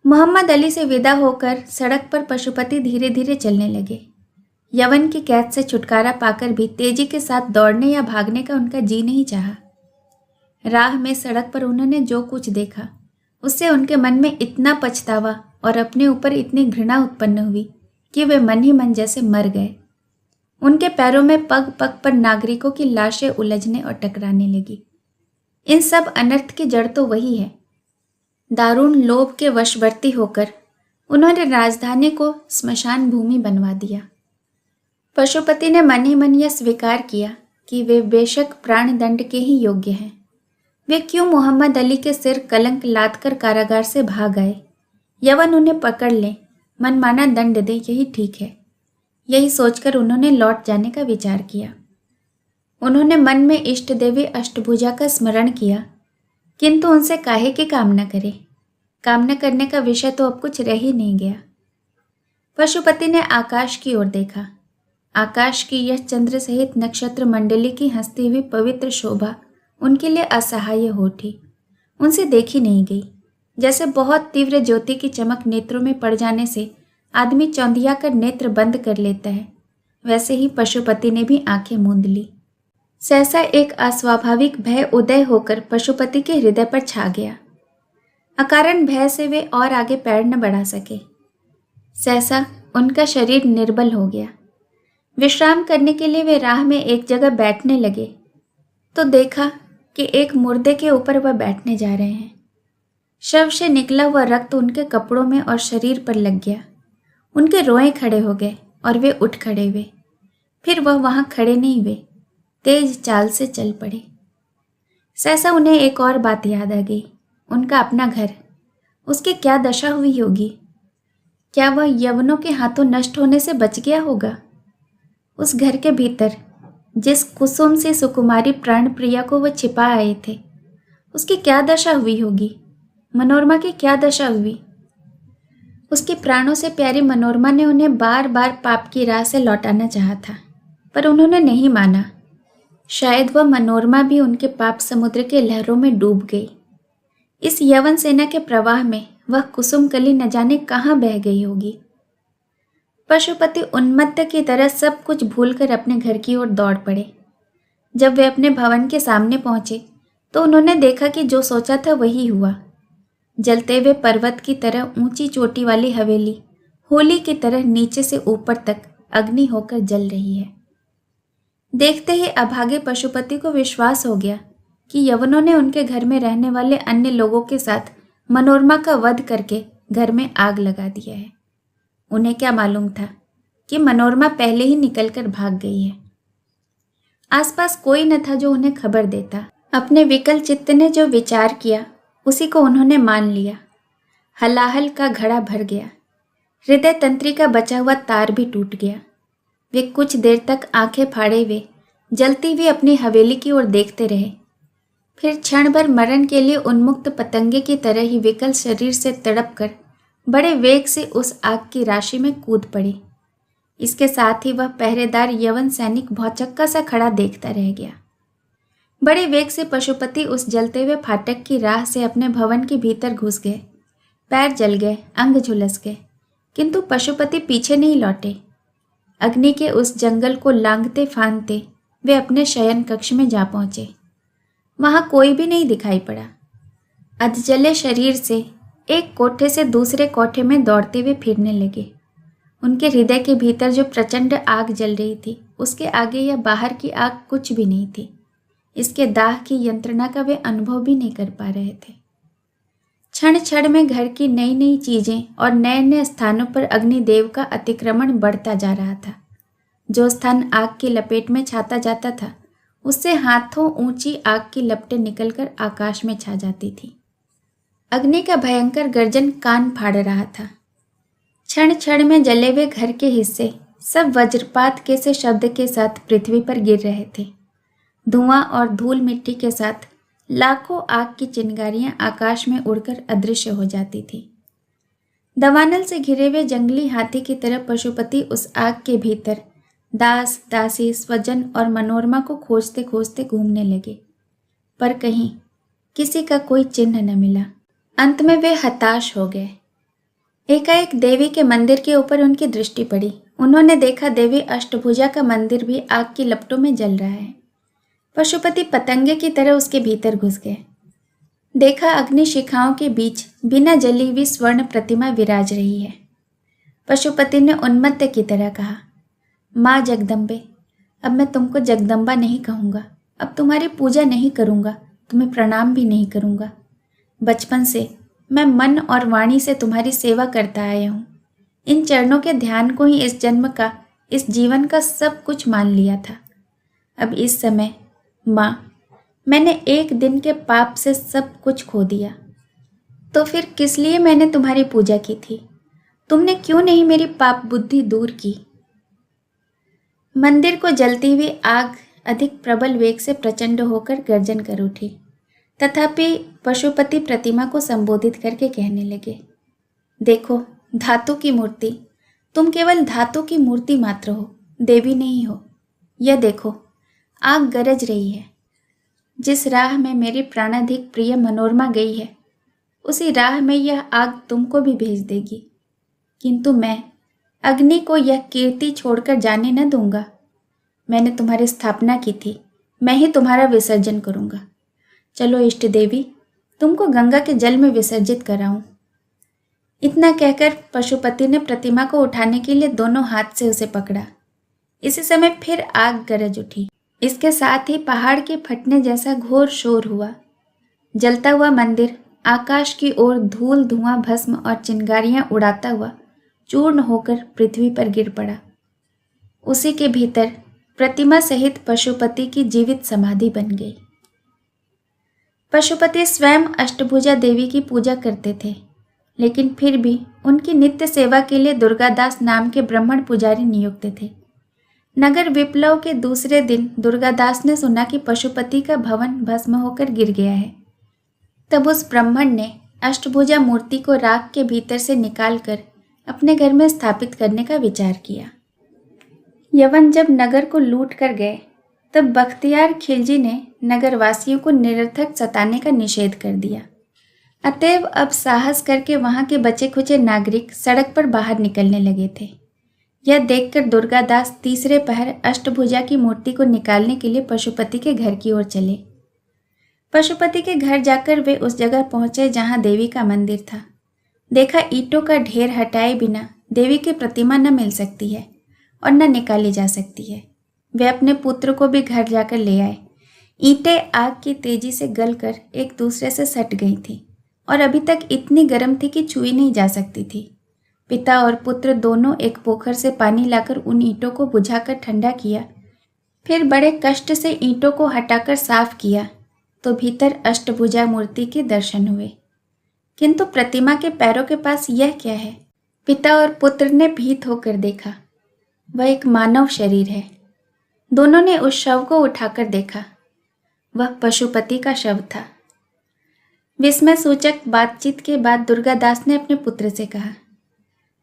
मोहम्मद अली से विदा होकर सड़क पर पशुपति धीरे धीरे चलने लगे। यवन की कैद से छुटकारा पाकर भी तेजी के साथ दौड़ने या भागने का उनका जी नहीं चाहा। राह में सड़क पर उन्होंने जो कुछ देखा उससे उनके मन में इतना पछतावा और अपने ऊपर इतनी घृणा उत्पन्न हुई कि वे मन ही मन जैसे मर गए। उनके पैरों में पग पग पर नागरिकों की लाशें उलझने और टकराने लगी। इन सब अनर्थ की जड़ तो वही है। दारुण लोभ के वशवर्ती होकर उन्होंने राजधानी को स्मशान भूमि बनवा दिया। पशुपति ने मन ही मन यह स्वीकार किया कि वे बेशक प्राण दंड के ही योग्य हैं। वे क्यों मोहम्मद अली के सिर कलंक लादकर कारागार से भाग आए? यवन उन्हें पकड़ ले, मनमाना दंड दे, यही ठीक है। यही सोचकर उन्होंने लौट जाने का विचार किया। उन्होंने मन में इष्ट देवी अष्टभुजा का स्मरण किया, किंतु उनसे काहे की कामना करे? कामना करने का विषय तो अब कुछ रह ही नहीं गया। पशुपति ने आकाश की ओर देखा। आकाश की यह चंद्र सहित नक्षत्र मंडली की हंसती हुई पवित्र शोभा उनके लिए असहाय हो उठी। उनसे देखी नहीं गई। जैसे बहुत तीव्र ज्योति की चमक नेत्रों में पड़ जाने से आदमी चौंधिया कर नेत्र बंद कर लेता है, वैसे ही पशुपति ने भी आंखें मूंद ली। सहसा एक अस्वाभाविक भय उदय होकर पशुपति के हृदय पर छा गया। अकारण भय से वे और आगे पैर न बढ़ा सके। सहसा उनका शरीर निर्बल हो गया। विश्राम करने के लिए वे राह में एक जगह बैठने लगे तो देखा कि एक मुर्दे के ऊपर वह बैठने जा रहे हैं। शव से निकला हुआ रक्त उनके कपड़ों में और शरीर पर लग गया। उनके रोए खड़े हो गए और वे उठ खड़े हुए। फिर वह वहां खड़े नहीं हुए, तेज चाल से चल पड़े। सहसा उन्हें एक और बात याद आ गई। उनका अपना घर, उसकी क्या दशा हुई होगी? क्या वह यवनों के हाथों नष्ट होने से बच गया होगा? उस घर के भीतर जिस कुसुम से सुकुमारी प्राण प्रिया को वह छिपा आए थे, उसकी क्या दशा हुई होगी? मनोरमा की क्या दशा हुई। उसके प्राणों से प्यारी मनोरमा ने उन्हें बार बार पाप की राह से लौटाना चाहा था, पर उन्होंने नहीं माना। शायद वह मनोरमा भी उनके पाप समुद्र के लहरों में डूब गई। इस यवन सेना के प्रवाह में वह कुसुम कली न जाने कहाँ बह गई होगी। पशुपति उन्मत्त की तरह सब कुछ भूलकर अपने घर की ओर दौड़ पड़े। जब वे अपने भवन के सामने पहुंचे तो उन्होंने देखा कि जो सोचा था वही हुआ। जलते हुए पर्वत की तरह ऊंची चोटी वाली हवेली होली की तरह नीचे से ऊपर तक अग्नि होकर जल रही है। देखते ही अभागे पशुपति को विश्वास हो गया कि यवनों ने उनके घर में रहने वाले अन्य लोगों के साथ मनोरमा का वध करके घर में आग लगा दिया है। उन्हें क्या मालूम था कि मनोरमा पहले ही निकलकर भाग गई है। आसपास कोई न था जो उन्हें खबर देता। अपने विकल चित्त ने जो विचार किया उसी को उन्होंने मान लिया। हलाहल का घड़ा भर गया। हृदय तंत्री का बचा हुआ तार भी टूट गया। वे कुछ देर तक आंखें फाड़े हुए जलती हुई अपनी हवेली की ओर देखते रहे। फिर क्षण भर मरण के लिए उन्मुक्त पतंगे की तरह ही विकल शरीर से तड़प कर बड़े वेग से उस आग की राशि में कूद पड़ी। इसके साथ ही वह पहरेदार यवन सैनिक भौचक्का सा खड़ा देखता रह गया। बड़े वेग से पशुपति उस जलते हुए फाटक की राह से अपने भवन के भीतर घुस गए। पैर जल गए, अंग झुलस गए, किंतु पशुपति पीछे नहीं लौटे। अग्नि के उस जंगल को लांघते फांदते वे अपने शयन कक्ष में जा पहुंचे। वहां कोई भी नहीं दिखाई पड़ा। अधजले शरीर से एक कोठे से दूसरे कोठे में दौड़ते हुए फिरने लगे। उनके हृदय के भीतर जो प्रचंड आग जल रही थी उसके आगे या बाहर की आग कुछ भी नहीं थी। इसके दाह की यंत्रणा का वे अनुभव भी नहीं कर पा रहे थे। क्षण क्षण में घर की नई नई चीजें और नए नए स्थानों पर अग्निदेव का अतिक्रमण बढ़ता जा रहा था। जो स्थान आग की लपेट में छाता जाता था उससे हाथों ऊंची आग की लपटें निकलकर आकाश में छा जाती थी। अग्नि का भयंकर गर्जन कान फाड़ रहा था। क्षण क्षण में जले हुए घर के हिस्से सब वज्रपात के से शब्द के साथ पृथ्वी पर गिर रहे थे। धुआं और धूल मिट्टी के साथ लाखों आग की चिंगारियां आकाश में उड़कर अदृश्य हो जाती थी। दवानल से घिरे हुए जंगली हाथी की तरह पशुपति उस आग के भीतर दास दासी स्वजन और मनोरमा को खोजते खोजते घूमने लगे, पर कहीं किसी का कोई चिन्ह न मिला। अंत में वे हताश हो गए। एकाएक देवी के मंदिर के ऊपर उनकी दृष्टि पड़ी। उन्होंने देखा देवी अष्टभुजा का मंदिर भी आग की लपटों में जल रहा है। पशुपति पतंगे की तरह उसके भीतर घुस गए। देखा अग्नि शिखाओं के बीच बिना जली हुई स्वर्ण प्रतिमा विराज रही है। पशुपति ने उन्मत्त की तरह कहा, माँ जगदम्बे, अब मैं तुमको जगदम्बा नहीं कहूँगा, अब तुम्हारी पूजा नहीं करूँगा, तुम्हें प्रणाम भी नहीं करूँगा। बचपन से मैं मन और वाणी से तुम्हारी सेवा करता आया हूँ। इन चरणों के ध्यान को ही इस जन्म का, इस जीवन का सब कुछ मान लिया था। अब इस समय माँ, मैंने एक दिन के पाप से सब कुछ खो दिया। तो फिर किस लिए मैंने तुम्हारी पूजा की थी? तुमने क्यों नहीं मेरी पाप बुद्धि दूर की? मंदिर को जलती हुई आग अधिक प्रबल वेग से प्रचंड होकर गर्जन कर उठी। तथापि पशुपति प्रतिमा को संबोधित करके कहने लगे, देखो धातु की मूर्ति, तुम केवल धातु की मूर्ति मात्र हो, देवी नहीं हो। यह देखो आग गरज रही है। जिस राह में मेरी प्राणाधिक प्रिय मनोरमा गई है उसी राह में यह आग तुमको भी भेज देगी, किंतु मैं अग्नि को यह कीर्ति छोड़कर जाने न दूंगा। मैंने तुम्हारी स्थापना की थी, मैं ही तुम्हारा विसर्जन करूंगा। चलो इष्ट देवी, तुमको गंगा के जल में विसर्जित कराऊं। इतना कहकर पशुपति ने प्रतिमा को उठाने के लिए दोनों हाथ से उसे पकड़ा। इसी समय फिर आग गरज उठी। इसके साथ ही पहाड़ के फटने जैसा घोर शोर हुआ। जलता हुआ मंदिर आकाश की ओर धूल धुआं भस्म और चिंगारियां उड़ाता हुआ चूर्ण होकर पृथ्वी पर गिर पड़ा। उसी के भीतर प्रतिमा सहित पशुपति की जीवित समाधि बन गई। पशुपति स्वयं अष्टभुजा देवी की पूजा करते थे, लेकिन फिर भी उनकी नित्य सेवा के लिए दुर्गादास नाम के ब्राह्मण पुजारी नियुक्त थे। नगर विप्लव के दूसरे दिन दुर्गादास ने सुना कि पशुपति का भवन भस्म होकर गिर गया है। तब उस ब्राह्मण ने अष्टभुजा मूर्ति को राख के भीतर से निकालकर अपने घर में स्थापित करने का विचार किया। यवन जब नगर को लूट कर गए तब बख्तियार खिलजी ने नगरवासियों को निरर्थक सताने का निषेध कर दिया। अतएव अब साहस करके वहां के बचे खुचे नागरिक सड़क पर बाहर निकलने लगे थे। यह देखकर दुर्गादास तीसरे पहर अष्टभुजा की मूर्ति को निकालने के लिए पशुपति के घर की ओर चले। पशुपति के घर जाकर वे उस जगह पहुंचे जहां देवी का मंदिर था। देखा ईंटों का ढेर हटाए बिना देवी की प्रतिमा न मिल सकती है और न निकाली जा सकती है। वे अपने पुत्र को भी घर जाकर ले आए। ईंटें आग की तेजी से गलकर एक दूसरे से सट गई थी और अभी तक इतनी गर्म थी कि छुई नहीं जा सकती थी। पिता और पुत्र दोनों एक पोखर से पानी लाकर उन ईंटों को बुझाकर ठंडा किया, फिर बड़े कष्ट से ईंटों को हटाकर साफ किया तो भीतर अष्टभुजा मूर्ति के दर्शन हुए। किंतु प्रतिमा के पैरों के पास यह क्या है? पिता और पुत्र ने भीत होकर देखा, वह एक मानव शरीर है। दोनों ने उस शव को उठाकर देखा, वह पशुपति का शव था। विस्मय सूचक बातचीत के बाद दुर्गादास ने अपने पुत्र से कहा,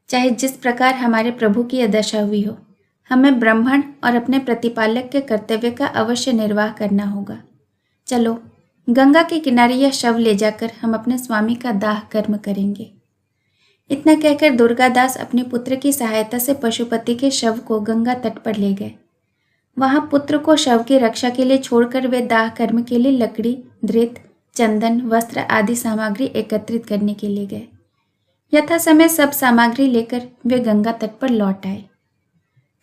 चाहे जिस प्रकार हमारे प्रभु की यह दशा हुई हो, हमें ब्राह्मण और अपने प्रतिपालक के कर्तव्य का अवश्य निर्वाह करना होगा। चलो गंगा के किनारे यह शव ले जाकर हम अपने स्वामी का दाह कर्म करेंगे। इतना कहकर दुर्गादास अपने पुत्र की सहायता से पशुपति के शव को गंगा तट पर ले गए। वहां पुत्र को शव की रक्षा के लिए छोड़कर वे दाह कर्म के लिए लकड़ी, धृत, चंदन, वस्त्र आदि सामग्री एकत्रित करने के लिए गए। यथा समय सब सामग्री लेकर वे गंगा तट पर लौट आए।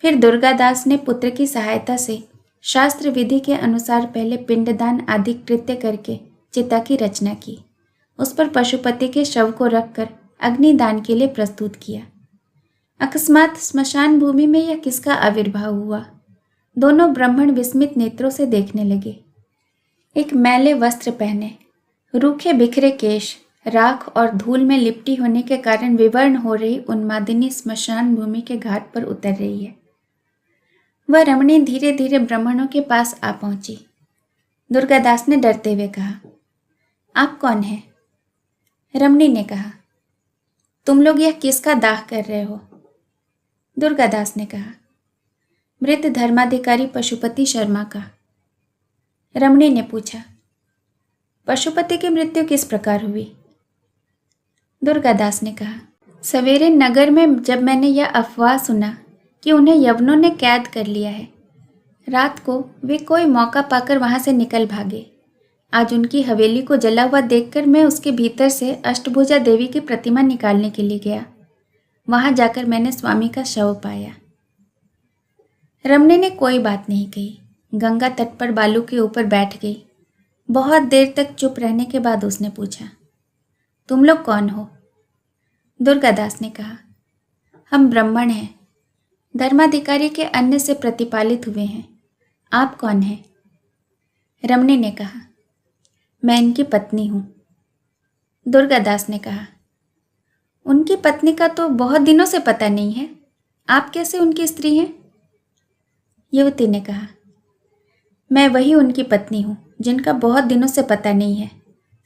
फिर दुर्गादास ने पुत्र की सहायता से शास्त्र विधि के अनुसार पहले पिंडदान आदि कृत्य करके चिता की रचना की। उस पर पशुपति के शव को रखकर अग्निदान के लिए प्रस्तुत किया। अकस्मात स्मशान भूमि में यह किसका आविर्भाव हुआ? दोनों ब्राह्मण विस्मित नेत्रों से देखने लगे। एक मैले वस्त्र पहने, रूखे बिखरे केश, राख और धूल में लिपटी होने के कारण विवर्ण हो रही उन्मादिनी स्मशान भूमि के घाट पर उतर रही है। वह रमणी धीरे धीरे ब्राह्मणों के पास आ पहुंची। दुर्गादास ने डरते हुए कहा, आप कौन हैं? रमणी ने कहा, तुम लोग यह किसका दाह कर रहे हो? दुर्गादास ने कहा, मृत धर्माधिकारी पशुपति शर्मा का। रमणी ने पूछा, पशुपति की मृत्यु किस प्रकार हुई? दुर्गादास ने कहा, सवेरे नगर में जब मैंने यह अफवाह सुना कि उन्हें यवनों ने कैद कर लिया है, रात को वे कोई मौका पाकर वहां से निकल भागे। आज उनकी हवेली को जला हुआ देखकर मैं उसके भीतर से अष्टभुजा देवी की प्रतिमा निकालने के लिए गया। वहां जाकर मैंने स्वामी का शव पाया। रमणी ने कोई बात नहीं कही। गंगा तट पर बालू के ऊपर बैठ गई। बहुत देर तक चुप रहने के बाद उसने पूछा, तुम लोग कौन हो? दुर्गादास ने कहा, हम ब्राह्मण हैं, धर्माधिकारी के अन्न से प्रतिपालित हुए हैं। आप कौन हैं? रमणी ने कहा, मैं इनकी पत्नी हूँ। दुर्गादास ने कहा, उनकी पत्नी का तो बहुत दिनों से पता नहीं है, आप कैसे उनकी स्त्री हैं? युवती ने कहा, मैं वही उनकी पत्नी हूँ जिनका बहुत दिनों से पता नहीं है।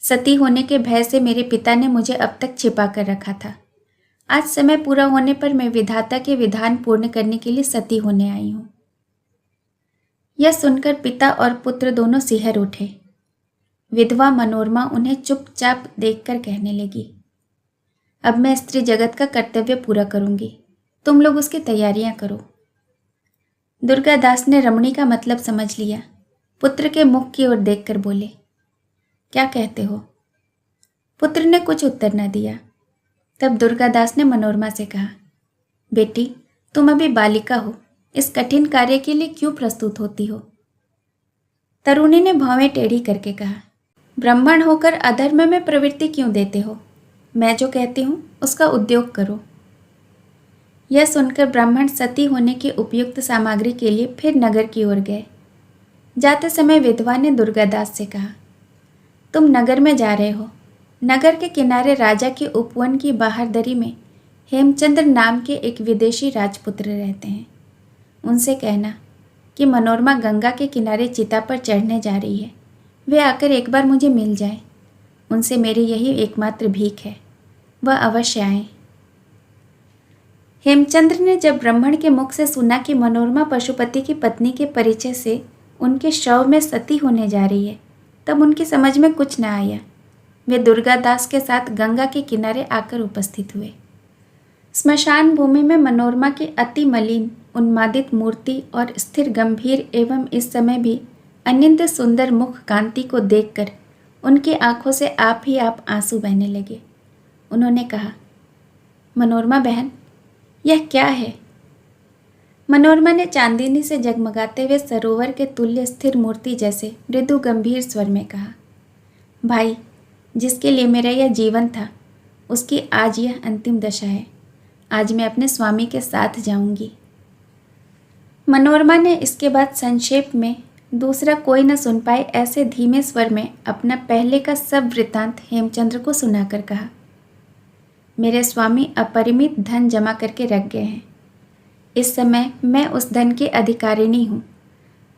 सती होने के भय से मेरे पिता ने मुझे अब तक छिपा कर रखा था। आज समय पूरा होने पर मैं विधाता के विधान पूर्ण करने के लिए सती होने आई हूँ। यह सुनकर पिता और पुत्र दोनों सिहर उठे। विधवा मनोरमा उन्हें चुपचाप देखकर कहने लगी, अब मैं स्त्री जगत का कर्तव्य पूरा करूंगी, तुम लोग उसकी तैयारियां करो। दुर्गादास ने रमणी का मतलब समझ लिया। पुत्र के मुख की ओर देखकर बोले, क्या कहते हो? पुत्र ने कुछ उत्तर न दिया। तब दुर्गादास ने मनोरमा से कहा, बेटी, तुम अभी बालिका हो, इस कठिन कार्य के लिए क्यों प्रस्तुत होती हो? तरुणी ने भौवें टेढ़ी करके कहा, ब्राह्मण होकर अधर्म में प्रवृत्ति क्यों देते हो? मैं जो कहती हूँ उसका उद्योग करो। यह सुनकर ब्राह्मण सती होने की उपयुक्त सामग्री के लिए फिर नगर की ओर गए। जाते समय विधवा ने दुर्गादास से कहा, तुम नगर में जा रहे हो। नगर के किनारे राजा के उपवन की बाहरदरी में हेमचंद्र नाम के एक विदेशी राजपुत्र रहते हैं। उनसे कहना कि मनोरमा गंगा के किनारे चिता पर चढ़ने जा रही है, वे आकर एक बार मुझे मिल जाए। उनसे मेरी यही एकमात्र भीख है, वह अवश्य आए। हेमचंद्र ने जब ब्राह्मण के मुख से सुना कि मनोरमा पशुपति की पत्नी के परिचय से उनके शव में सती होने जा रही है, तब उनकी समझ में कुछ न आया। वे दुर्गादास के साथ गंगा के किनारे आकर उपस्थित हुए। स्मशान भूमि में मनोरमा की अति मलिन उन्मादित मूर्ति और स्थिर गंभीर एवं इस समय भी अनिंद सुंदर मुख कांति को देखकर उनकी आंखों से आप ही आप आंसू बहने लगे। उन्होंने कहा, मनोरमा बहन, यह क्या है? मनोरमा ने चांदनी से जगमगाते हुए सरोवर के तुल्य स्थिर मूर्ति जैसे मृदु गंभीर स्वर में कहा, भाई, जिसके लिए मेरा यह जीवन था, उसकी आज यह अंतिम दशा है। आज मैं अपने स्वामी के साथ जाऊंगी। मनोरमा ने इसके बाद संक्षेप में दूसरा कोई न सुन पाए ऐसे धीमे स्वर में अपना पहले का सब वृत्तांत हेमचंद्र को सुनाकर कहा, मेरे स्वामी अपरिमित धन जमा करके रख गए हैं। इस समय मैं उस धन की अधिकारिणी हूँ।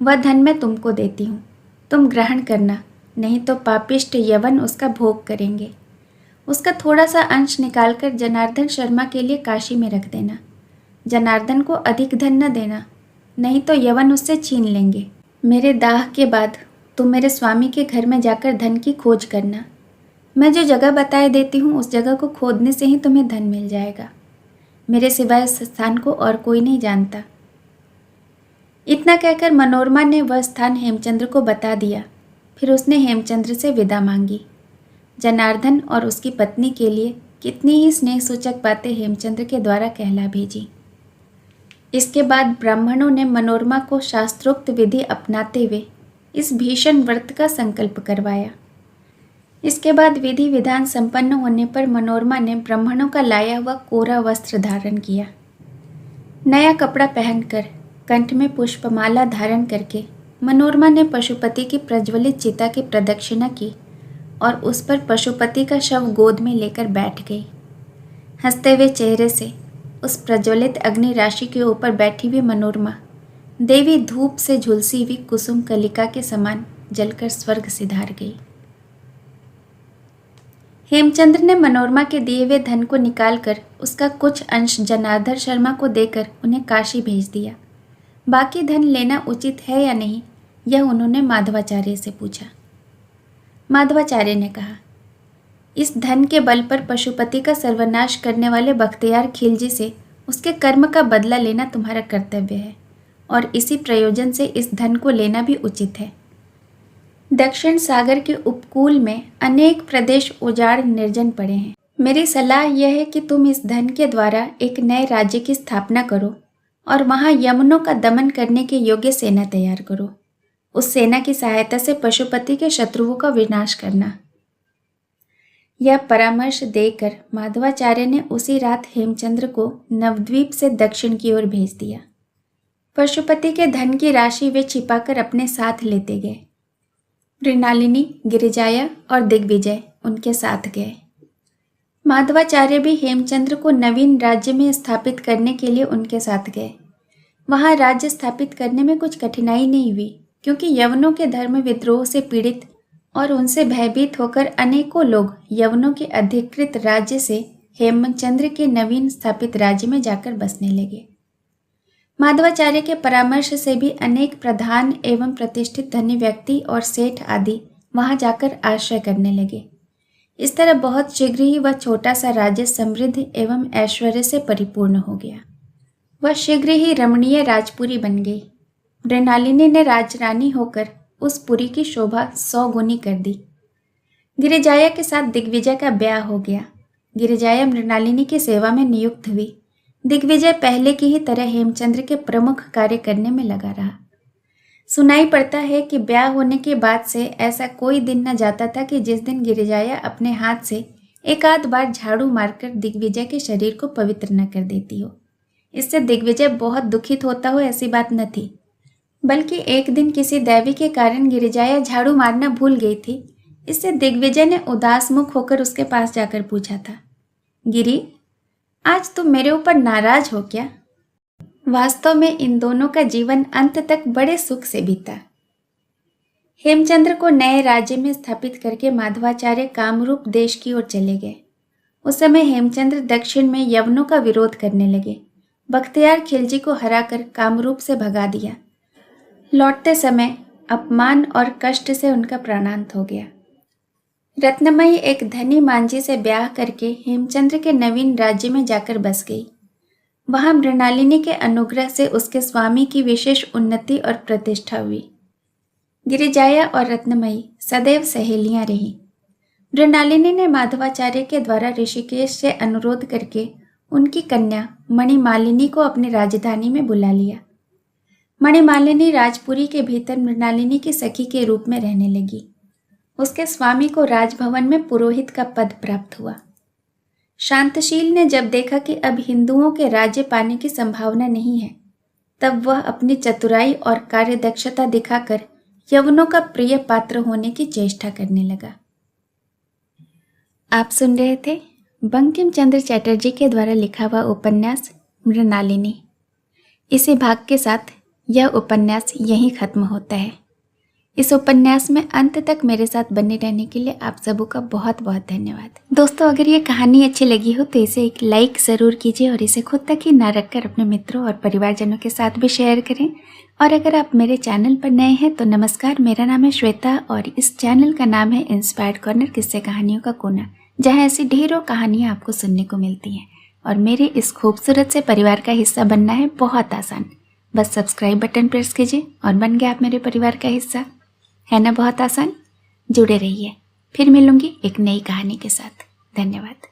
वह धन मैं तुमको देती हूँ, तुम ग्रहण करना, नहीं तो पापिष्ट यवन उसका भोग करेंगे। उसका थोड़ा सा अंश निकालकर जनार्दन शर्मा के लिए काशी में रख देना। जनार्दन को अधिक धन न देना, नहीं तो यवन उससे छीन लेंगे। मेरे दाह के बाद तुम मेरे स्वामी के घर में जाकर धन की खोज करना। मैं जो जगह बताए देती हूँ उस जगह को खोदने से ही तुम्हें धन मिल जाएगा। मेरे सिवाय उस स्थान को और कोई नहीं जानता। इतना कहकर मनोरमा ने वह स्थान हेमचंद्र को बता दिया। फिर उसने हेमचंद्र से विदा मांगी। जनार्दन और उसकी पत्नी के लिए कितनी ही स्नेह सूचक बातें हेमचंद्र के द्वारा कहला भेजी। इसके बाद ब्राह्मणों ने मनोरमा को शास्त्रोक्त विधि अपनाते हुए इस भीषण व्रत का संकल्प करवाया। इसके बाद विधि विधान संपन्न होने पर मनोरमा ने ब्राह्मणों का लाया हुआ कोरा वस्त्र धारण किया। नया कपड़ा पहनकर, कंठ में पुष्पमाला धारण करके मनोरमा ने पशुपति की प्रज्वलित चिता की प्रदक्षिणा की और उस पर पशुपति का शव गोद में लेकर बैठ गई। हंसते हुए चेहरे से उस प्रज्वलित अग्नि राशि के ऊपर बैठी हुई मनोरमा देवी धूप से झुलसी हुई कुसुम कलिका के समान जलकर स्वर्ग सिधार गई। हेमचंद्र ने मनोरमा के दिए हुए धन को निकालकर उसका कुछ अंश जनार्दन शर्मा को देकर उन्हें काशी भेज दिया। बाकी धन लेना उचित है या नहीं, यह उन्होंने माधवाचार्य से पूछा। माधवाचार्य ने कहा, इस धन के बल पर पशुपति का सर्वनाश करने वाले बख्तियार खिलजी से उसके कर्म का बदला लेना तुम्हारा कर्तव्य है और इसी प्रयोजन से इस धन को लेना भी उचित है। दक्षिण सागर के उपकूल में अनेक प्रदेश उजाड़ निर्जन पड़े हैं। मेरी सलाह यह है कि तुम इस धन के द्वारा एक नए राज्य की स्थापना करो और वहां यमनों का दमन करने के योग्य सेना तैयार करो। उस सेना की सहायता से पशुपति के शत्रुओं का विनाश करना। यह परामर्श देकर माधवाचार्य ने उसी रात हेमचंद्र को नवद्वीप से दक्षिण की ओर भेज दिया। पशुपति के धन की राशि वे छिपाकर अपने साथ लेते गए। मृणालिनी, गिरिजाया और दिग्विजय उनके साथ गए। माधवाचार्य भी हेमचंद्र को नवीन राज्य में स्थापित करने के लिए उनके साथ गए। वहां राज्य स्थापित करने में कुछ कठिनाई नहीं हुई, क्योंकि यवनों के धर्म विद्रोह से पीड़ित और उनसे भयभीत होकर अनेकों लोग यवनों के अधिकृत राज्य से हेमचंद्र के नवीन स्थापित राज्य में जाकर बसने लगे। माधवाचार्य के परामर्श से भी अनेक प्रधान एवं प्रतिष्ठित धनी व्यक्ति और सेठ आदि वहां जाकर आश्रय करने लगे। इस तरह बहुत शीघ्र ही वह छोटा सा राज्य समृद्ध एवं ऐश्वर्य से परिपूर्ण हो गया। वह शीघ्र ही रमणीय राजपुरी बन गई। मृणालिनी ने राजरानी होकर उस पुरी की शोभा 100 गुनी कर दी। गिरिजाया के साथ दिग्विजय का ब्याह हो गया। गिरिजाया मृणालिनी की सेवा में नियुक्त हुई। दिग्विजय पहले की ही तरह हेमचंद्र के प्रमुख कार्य करने में लगा रहा। सुनाई पड़ता है कि ब्याह होने के बाद से ऐसा कोई दिन न जाता था कि जिस दिन गिरिजाया अपने हाथ से एक आध बार झाड़ू मारकर दिग्विजय के शरीर को पवित्र न कर देती हो। इससे दिग्विजय बहुत दुखित होता हो ऐसी बात न थी, बल्कि एक दिन किसी दैवी के कारण गिरिजाया झाड़ू मारना भूल गई थी। इससे दिग्विजय ने उदास मुख होकर उसके पास जाकर पूछा था, गिरी, आज तुम मेरे ऊपर नाराज हो क्या? वास्तव में इन दोनों का जीवन अंत तक बड़े सुख से बीता। हेमचंद्र को नए राज्य में स्थापित करके माधवाचार्य कामरूप देश की ओर चले गए। उस समय हेमचंद्र दक्षिण में यवनों का विरोध करने लगे। बख्तियार खिलजी को हराकर कामरूप से भगा दिया। लौटते समय अपमान और कष्ट से उनका प्राणांत हो गया। रत्नमयी एक धनी मांझी से ब्याह करके हेमचंद्र के नवीन राज्य में जाकर बस गई। वहां मृणालिनी के अनुग्रह से उसके स्वामी की विशेष उन्नति और प्रतिष्ठा हुई। गिरिजाया और रत्नमयी सदैव सहेलियां रहीं। मृणालिनी ने माधवाचार्य के द्वारा ऋषिकेश से अनुरोध करके उनकी कन्या मणिमालिनी को अपनी राजधानी में बुला लिया। मणिमालिनी राजपुरी के भीतर मृणालिनी की सखी के रूप में रहने लगी। उसके स्वामी को राजभवन में पुरोहित का पद प्राप्त हुआ। शांतशील ने जब देखा कि अब हिंदुओं के राज्य पाने की संभावना नहीं है, तब वह अपनी चतुराई और कार्यदक्षता दिखाकर यवनों का प्रिय पात्र होने की चेष्टा करने लगा। आप सुन रहे थे बंकिम चंद्र चटर्जी के द्वारा लिखा हुआ उपन्यास मृणालिनी। इसी भाग के साथ यह उपन्यास यहीं खत्म होता है। इस उपन्यास में अंत तक मेरे साथ बने रहने के लिए आप सबों का बहुत बहुत धन्यवाद। दोस्तों, अगर ये कहानी अच्छी लगी हो तो इसे एक लाइक ज़रूर कीजिए और इसे खुद तक ही ना रखकर अपने मित्रों और परिवारजनों के साथ भी शेयर करें। और अगर आप मेरे चैनल पर नए हैं तो नमस्कार, मेरा नाम है श्वेता और इस चैनल का नाम है इंस्पायर्ड कॉर्नर, किस्से कहानियों का कोना, जहाँ ऐसी ढेरों कहानियाँ आपको सुनने को मिलती हैं। और मेरे इस खूबसूरत से परिवार का हिस्सा बनना है बहुत आसान। बस सब्सक्राइब बटन प्रेस कीजिए और बन गया आप मेरे परिवार का हिस्सा। है ना बहुत आसान? जुड़े रहिए। फिर मिलूंगी एक नई कहानी के साथ। धन्यवाद।